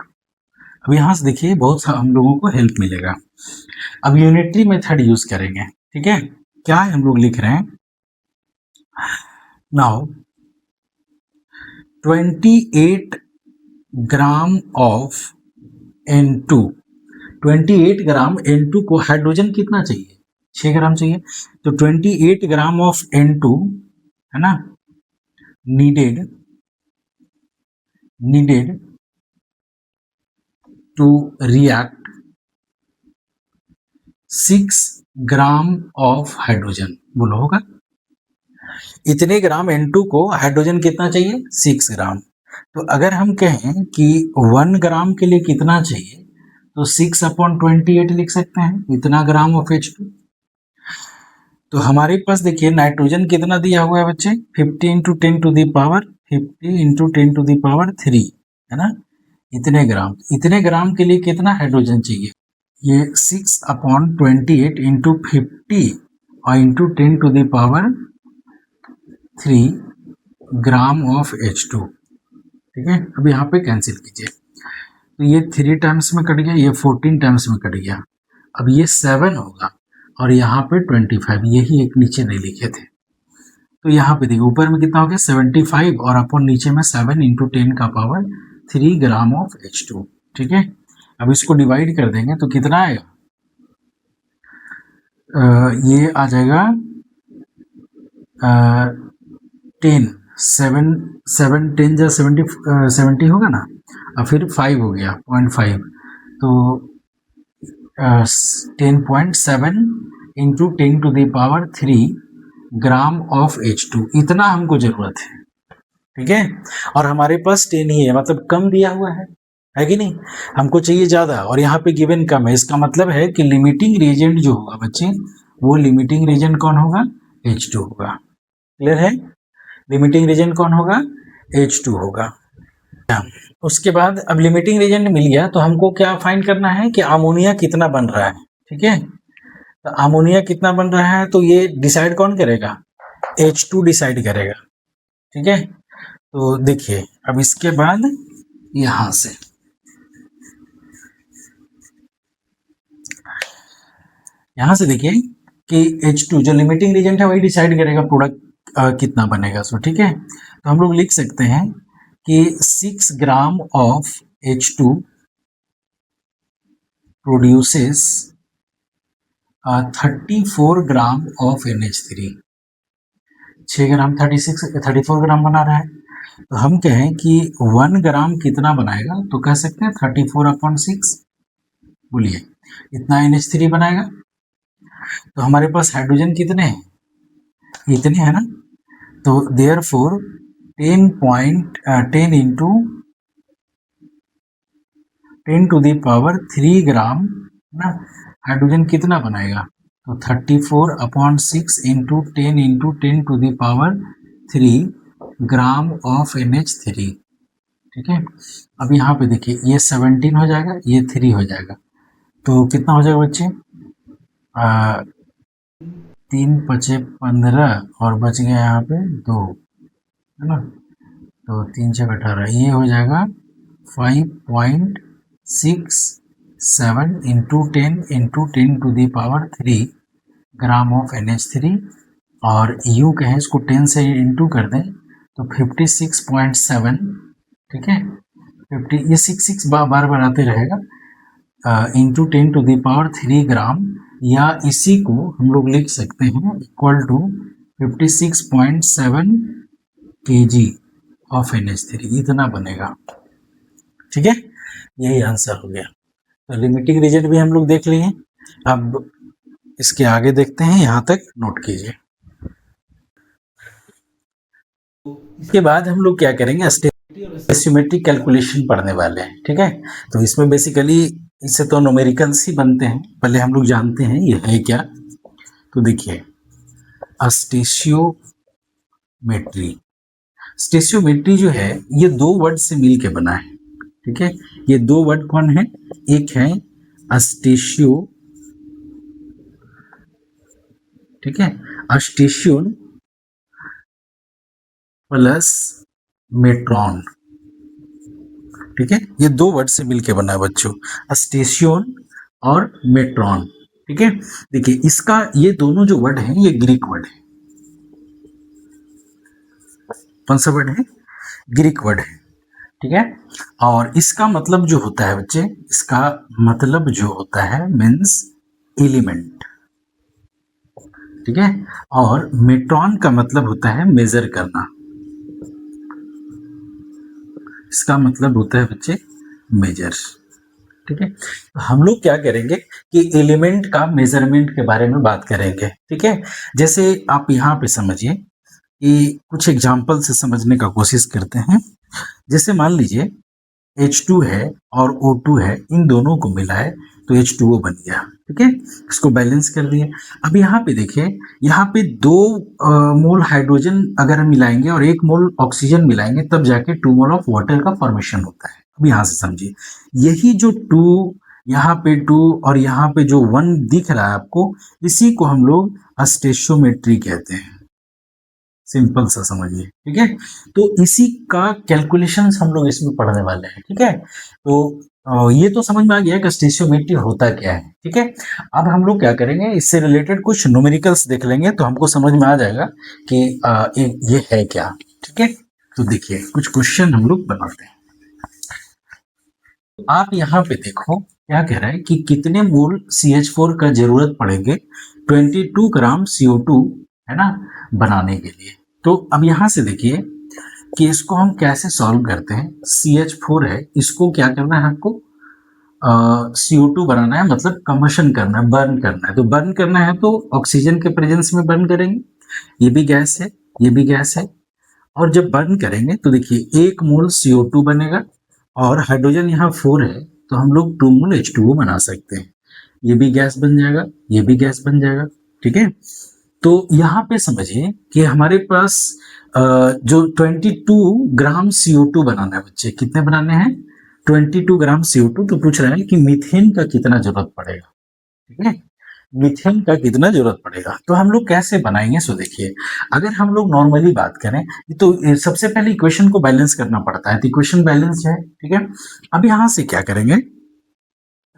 अब यहाँ से देखिए बहुत हम लोगों को हेल्प मिलेगा। अब यूनिटरी मेथड यूज करेंगे। ठीक है, क्या हम लोग लिख रहे हैं, now 28 gram of N2, 28 gram N2 को हाइड्रोजन कितना चाहिए, 6 ग्राम चाहिए, तो 28 ग्राम ऑफ N2 है ना, needed to react 6 gram of hydrogen. बोलो होगा, इतने ग्राम N2 को हाइड्रोजन कितना चाहिए, 6 ग्राम। तो अगर हम कहें कि 1 ग्राम के लिए कितना चाहिए, तो 6/28 लिख सकते हैं, इतना ग्राम ऑफ H2। तो हमारे पास देखिए नाइट्रोजन कितना दिया हुआ है बच्चे, 50 इंटू 10⁻³ है ना, इतने ग्राम के लिए कितना हाइड्रोजन चाहिए, ये 6/28 इंटू 50 और इंटू 10⁻³ ग्राम ऑफ H2। ठीक है, अब यहाँ पे कैंसिल कीजिए, तो ये 3 टाइम्स में कट गया, ये 14 टाइम्स में कट गया, अब ये 7 होगा और यहाँ पे 25, यही एक नीचे नहीं लिखे थे, तो यहाँ पे देखिए ऊपर में कितना हो गया 75 और अपन नीचे में 7 इंटू 10⁻³ ग्राम ऑफ H2। ठीक है, अब इसको डिवाइड कर देंगे तो कितना आएगा, ये आ जाएगा 10, 7 जा 70 होगा ना, और फिर 5 हो गया 0.5, तो 10.7 इंटू 10⁻³ ग्राम ऑफ H2, इतना हमको जरूरत है। ठीक है, और हमारे पास 10 ही है, मतलब कम दिया हुआ है कि नहीं, हमको चाहिए ज्यादा, और यहाँ पे गिवन कम है। इसका मतलब है कि लिमिटिंग रिएजेंट जो होगा बच्चे, वो लिमिटिंग रिएजेंट कौन होगा, H2 होगा। क्लियर है, लिमिटिंग रिएजेंट कौन होगा, H2 होगा। उसके बाद अब लिमिटिंग रिएजेंट मिल गया, तो हमको क्या फाइंड करना है कि अमोनिया कितना बन रहा है। ठीक है, तो अमोनिया कितना बन रहा है, तो ये डिसाइड कौन करेगा, H2 डिसाइड करेगा। ठीक है, तो देखिए अब इसके बाद यहां से देखिए कि H2 जो लिमिटिंग रिएजेंट है वही डिसाइड करेगा प्रोडक्ट कितना बनेगा। सो ठीक है, तो हम लोग लिख सकते हैं कि 6 gram of H2 produces 34 gram of NH3। 6 ग्राम 34 ग्राम बना रहा है, तो हम कहें कि 1 ग्राम कितना बनाएगा, तो कह सकते हैं 34/6, बोलिए इतना NH3 बनाएगा। तो हमारे पास हाइड्रोजन कितने हैं, इतने हैं ना, तो देयरफॉर 10 इंटू 10⁻³ ग्राम ना, हाइड्रोजन कितना बनाएगा, तो 34/6 इंटू 10 ग्राम ऑफ NH3। ठीक है, अब यहाँ पे देखिए ये 17 हो जाएगा, ये 3 हो जाएगा, तो कितना हो जाएगा बच्चे, 3 × 15 और बच गया यहाँ पे 2, है ना, तो 3 × 18, ये हो जाएगा 5.67 इंटू 10⁻³ ग्राम ऑफ NH3, और यूँ कहें इसको 10 से इंटू कर दें तो 56.7। ठीक है, 50, ये 6 बार बार आते रहेगा, इंटू 10⁻³ ग्राम, या इसी को हम लोग लिख सकते हैं equal to 56.7 kg of NH3, इतना बनेगा। ठीक है, यही आंसर हो गया। तो लिमिटिंग रिएजेंट भी हम लोग देख लिए। अब इसके आगे देखते हैं, यहाँ तक नोट कीजिए। इसके बाद हम लोग क्या करेंगे, स्टेशियोमेट्रिक कैलकुलेशन पढ़ने वाले हैं। ठीक है, तो इसमें बेसिकली इससे तो न्यूमेरिकल्स ही बनते हैं, पहले हम लोग जानते हैं ये है क्या। तो देखिए स्टेशियोमेट्री, स्टेशियोमेट्री जो है ये 2 वर्ड से मिल के बना है। ठीक है, ये 2 वर्ड कौन है, एक है अस्टेशियो, ठीक है, अस्टेशियोन प्लस मेट्रॉन। ठीक है, ये 2 वर्ड से मिलके बना है बच्चों, अस्टेशियोन और मेट्रॉन। ठीक है, देखिए इसका ये दोनों जो वर्ड है ये ग्रीक वर्ड है। कौन सा वर्ड है, ग्रीक वर्ड है। ठीक है, और इसका मतलब जो होता है बच्चे, इसका मतलब जो होता है मीन्स एलिमेंट। ठीक है, और मेट्रॉन का मतलब होता है मेजर करना, इसका मतलब होता है बच्चे मेजर। ठीक है, तो हम लोग क्या करेंगे कि एलिमेंट का मेजरमेंट के बारे में बात करेंगे। ठीक है, जैसे आप यहाँ पे समझिए कि कुछ एग्जाम्पल से समझने का कोशिश करते हैं। जैसे मान लीजिए H2 है और O2 है, इन दोनों को मिलाए तो H2O बन गया। ठीक है, इसको बैलेंस कर दिए। अब यहाँ पे देखिए, यहाँ पे 2 मोल हाइड्रोजन अगर हम मिलाएंगे और 1 मोल ऑक्सीजन मिलाएंगे तब जाके 2 मोल ऑफ वाटर का फॉर्मेशन होता है। अब यहाँ से समझिए, यही जो 2, यहाँ पे 2 और यहाँ पे जो 1 दिख रहा है आपको, इसी को हम लोग स्टेशियोमेट्री कहते हैं। सिंपल सा समझिए। ठीक है, तो इसी का कैलकुलेशंस हम लोग इसमें पढ़ने वाले हैं। ठीक है, तो ये तो समझ में आ गया कि स्टेशियोमेट्री होता क्या है। ठीक है, अब हम लोग क्या करेंगे, इससे रिलेटेड कुछ न्यूमेरिकल्स देख लेंगे तो हमको समझ में आ जाएगा कि ये है क्या। ठीक है, तो देखिए कुछ क्वेश्चन हम लोग बनाते हैं। आप यहाँ पे देखो क्या कह रहा है कि कितने मोल CH4 का जरूरत पड़ेंगे 22 ग्राम CO2 है ना बनाने के लिए। तो अब यहाँ से देखिए कि इसको हम कैसे सॉल्व करते हैं। CH4 है, इसको क्या करना है आपको, CO2 बनाना है, मतलब कम्बशन करना है, बर्न करना है। तो बर्न करना है तो ऑक्सीजन के प्रेजेंस में बर्न करेंगे। ये भी गैस है, ये भी गैस है, और जब बर्न करेंगे तो देखिए 1 मोल CO2 बनेगा, और हाइड्रोजन यहाँ 4 है तो हम लोग 2 मोल H2O बना सकते हैं। ये भी गैस बन जाएगा, ये भी गैस बन जाएगा। ठीक है, तो यहाँ पे समझिए कि हमारे पास जो 22 ग्राम CO2 बनाना है बच्चे, कितने बनाने हैं, 22 ग्राम CO2। तो पूछ रहे हैं कि मीथेन का कितना जरूरत पड़ेगा। ठीक है, मीथेन का कितना जरूरत पड़ेगा, तो हम लोग कैसे बनाएंगे। सो देखिए, अगर हम लोग नॉर्मली बात करें तो सबसे पहले इक्वेशन को बैलेंस करना पड़ता है। तो इक्वेशन बैलेंस है, ठीक है। अब यहाँ से क्या करेंगे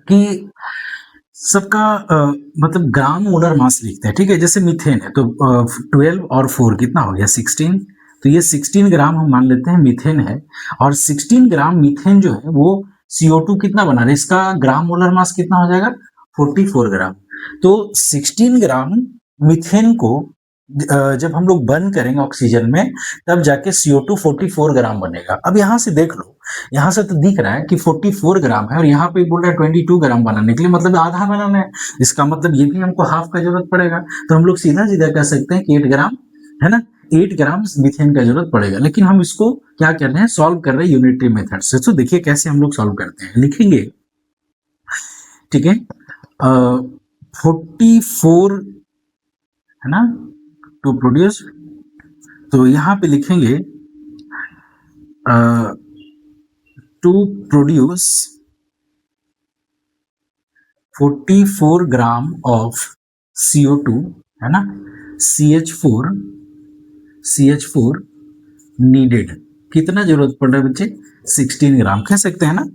कि सबका मतलब ग्राम मोलर मास लिखते हैं। ठीक है, जैसे मीथेन है तो 12 और 4 कितना हो गया, 16। तो ये 16 ग्राम हम मान लेते हैं मीथेन है, और 16 ग्राम मीथेन जो है वो CO2 कितना बना रहा है, इसका ग्राम मोलर मास कितना हो जाएगा, 44 ग्राम। तो 16 ग्राम मीथेन को जब हम लोग बर्न करेंगे ऑक्सीजन में, तब जाके CO2 44 ग्राम बनेगा। अब यहाँ से देख लो, यहाँ से तो दिख रहा है कि 44 ग्राम है, और यहाँ पे बोल रहा है 22 ग्राम बनाने के लिए, मतलब आधा बनाना है। इसका मतलब ये भी हमको हाफ का जरूरत पड़ेगा। तो हम लोग सीधा सीधा कह सकते हैं कि 8 ग्राम, है ना, 8 ग्राम मीथेन का जरूरत पड़ेगा। लेकिन हम इसको क्या कर रहे हैं, सॉल्व कर रहे हैं यूनिटरी मेथड से। तो देखिए कैसे हम लोग सॉल्व करते हैं, लिखेंगे। ठीक है, 44 है ना टू प्रोड्यूस, तो यहाँ पे लिखेंगे to produce 44 gram of CO2, है ना, CH4 नीडेड। कितना जरूरत पड़ रहा है बच्चे, 16 ग्राम कह सकते हैं ना।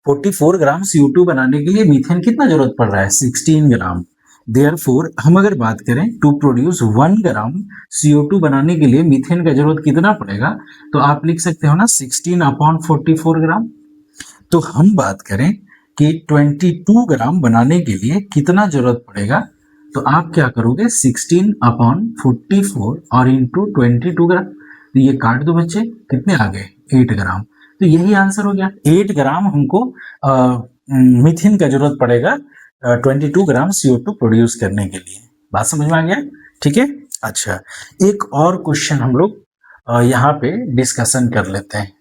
44 ग्राम CO2 बनाने के लिए मीथेन कितना जरूरत पड़ रहा है, 16 ग्राम। देयरफॉर हम अगर बात करें टू प्रोड्यूस 1 ग्राम CO2 बनाने के लिए मीथेन का जरूरत कितना पड़ेगा, तो आप लिख सकते हो ना 16/44 ग्राम। तो हम बात करें कि 22 ग्राम बनाने के लिए कितना जरूरत पड़ेगा, तो आप क्या करोगे, 16/44 और इंटू 22 ग्राम। तो ये काट दो बच्चे, कितने आ गए, 8 ग्राम। तो यही आंसर हो गया, 8 ग्राम हमको मीथेन का जरूरत पड़ेगा 22 ग्राम CO2 प्रोड्यूस करने के लिए। बात समझ में आ गया, ठीक है। अच्छा, एक और क्वेश्चन हम लोग यहाँ पे डिस्कशन कर लेते हैं,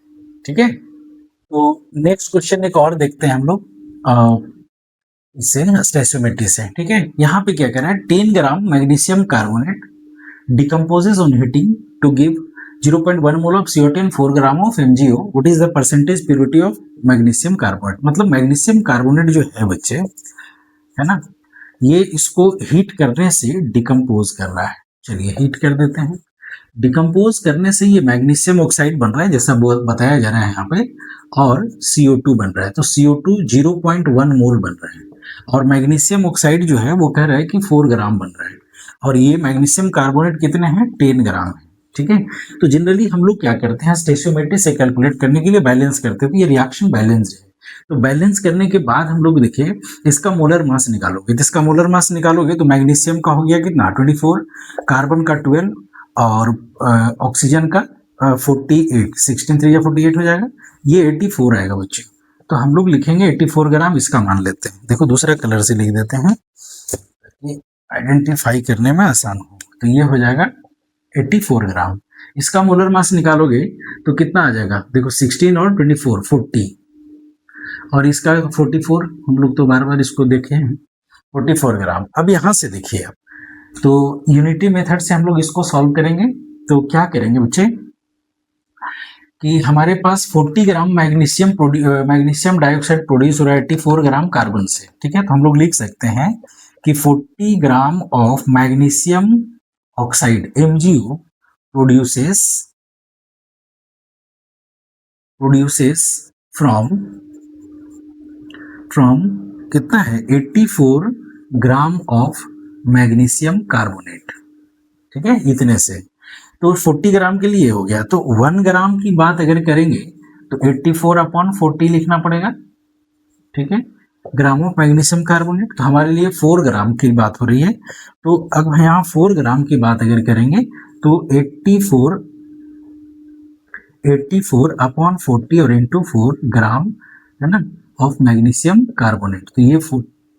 ठीक है। तो नेक्स्ट क्वेश्चन एक और देखते हैं हम लोग इससे स्टोइचियोमेट्री से, ठीक है। यहाँ पे क्या करना है, 10 gram magnesium carbonate decomposes on heating to give 0.1 mole of CO2 and 4 gram of MgO। What is the percentage purity of magnesium carbonate. मतलब मैग्नीशियम कार्बोनेट जो है बच्चे, है ना, ये इसको हीट करने से डिकम्पोज कर रहा है। चलिए हीट कर देते हैं। डिकम्पोज करने से ये मैग्नीशियम ऑक्साइड बन रहा है, जैसा बताया जा रहा है यहाँ पे, और CO2 बन रहा है। तो CO2 0.1 मोल बन रहा है, और मैग्नीशियम ऑक्साइड जो है वो कह रहा है कि 4 ग्राम बन रहा है, और ये मैग्नीशियम कार्बोनेट कितने हैं, 10 ग्राम है, ठीक है। तो जनरली हम लोग क्या करते हैं, स्टोइचियोमेट्री से कैलकुलेट करने के लिए बैलेंस करते हैं। तो ये रिएक्शन बैलेंस है। तो बैलेंस करने के बाद हम लोग देखिए इसका मोलर मास निकालोगे, तो इसका मोलर मास निकालोगे तो मैग्नीशियम का हो गया कितना, 24, कार्बन का 12, और ऑक्सीजन का 48, 16 3 या 48 हो जाएगा, ये 84 आएगा बच्चे। तो हम लोग लिखेंगे 84 ग्राम, इसका मान लेते हैं। देखो दूसरा कलर से लिख देते हैं, आइडेंटिफाई करने में आसान हो। तो ये हो जाएगा 84 ग्राम। इसका मोलर मास निकालोगे तो कितना आ जाएगा, देखो 16 और 24 40, और इसका 44, हम लोग तो बार बार इसको देखे हैं, 44 ग्राम। अब यहाँ से देखिए आप, तो यूनिटी मेथड से हम लोग इसको सॉल्व करेंगे। तो क्या करेंगे बच्चे कि हमारे पास 40 ग्राम मैग्नीशियम डाइऑक्साइड प्रोड्यूस हो रहा है 84 ग्राम कार्बन से, ठीक है। तो हम लोग लिख सकते हैं कि 40 gram of magnesium oxide MgO produces from कितना है, 84 ग्राम ऑफ मैग्नीशियम कार्बोनेट, ठीक है, इतने से। तो 40 ग्राम के लिए हो गया। तो 1 ग्राम की बात अगर करेंगे तो 84/40 लिखना पड़ेगा, ठीक है, ग्राम ऑफ मैग्नीशियम कार्बोनेट, तो हमारे लिए 4 ग्राम की बात हो रही है। तो अब यहाँ 4 ग्राम की बात अगर करेंगे तो 84 अपॉन 40 और इंटू 4 ग्राम, है ना, ऑफ मैग्नीशियम कार्बोनेट। तो ये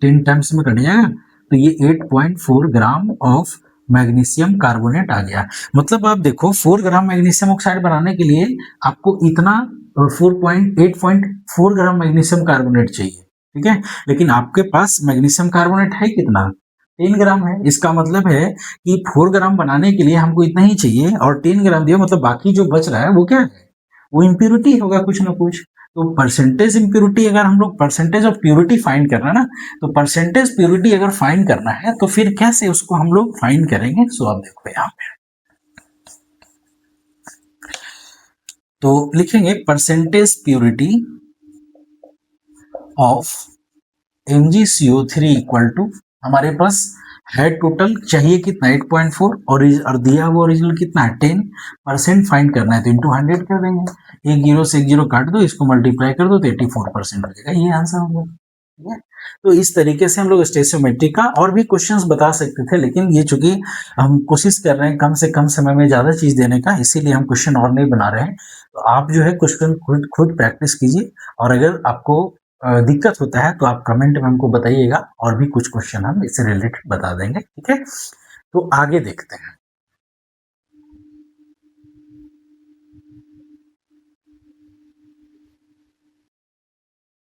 10 टाइम्स में कट जाएगा, तो ये 8.4 ग्राम ऑफ मैग्नीशियम कार्बोनेट आ गया। मतलब आप देखो 4 ग्राम मैग्नीशियम ऑक्साइड बनाने के लिए आपको इतना 8.4 ग्राम मैग्नीशियम कार्बोनेट चाहिए, ठीक है, लेकिन आपके पास मैग्नीशियम कार्बोनेट है कितना, 3 ग्राम है। इसका मतलब है कि 4 ग्राम बनाने के लिए हमको इतना ही चाहिए और 3 ग्राम दिया, मतलब बाकी जो बच रहा है वो क्या है, वो इम्प्योरिटी होगा कुछ ना कुछ। तो परसेंटेज इम्प्योरिटी, अगर हम लोग परसेंटेज ऑफ प्योरिटी फाइंड करना है ना, तो परसेंटेज प्योरिटी अगर फाइंड करना है तो फिर कैसे उसको हम लोग फाइंड करेंगे। सो आप देखो यहाँ पे तो लिखेंगे percentage purity of MgCO3 equal to, हमारे पास है टोटल चाहिए कितना 8.4 और दिया हुआ ओरिजिनल कितना है 10%, फाइंड करना है तो इंटू 100 कर देंगे, एक जीरो से एक जीरो काट दो, इसको मल्टीप्लाई कर दो तो 84% हो जाएगा, ये आंसर होगा। ठीक है, तो इस तरीके से हम लोग स्टेशियोमेट्री का और भी क्वेश्चंस बता सकते थे, लेकिन ये चूंकि हम कोशिश कर रहे हैं कम से कम समय में ज्यादा चीज देने का, इसीलिए हम क्वेश्चन और नहीं बना रहे हैं। तो आप जो है क्वेश्चन खुद प्रैक्टिस कीजिए, और अगर आपको दिक्कत होता है तो आप कमेंट में हमको बताइएगा, और भी कुछ क्वेश्चन हम इससे रिलेटेड बता देंगे। ठीक है, तो आगे देखते हैं।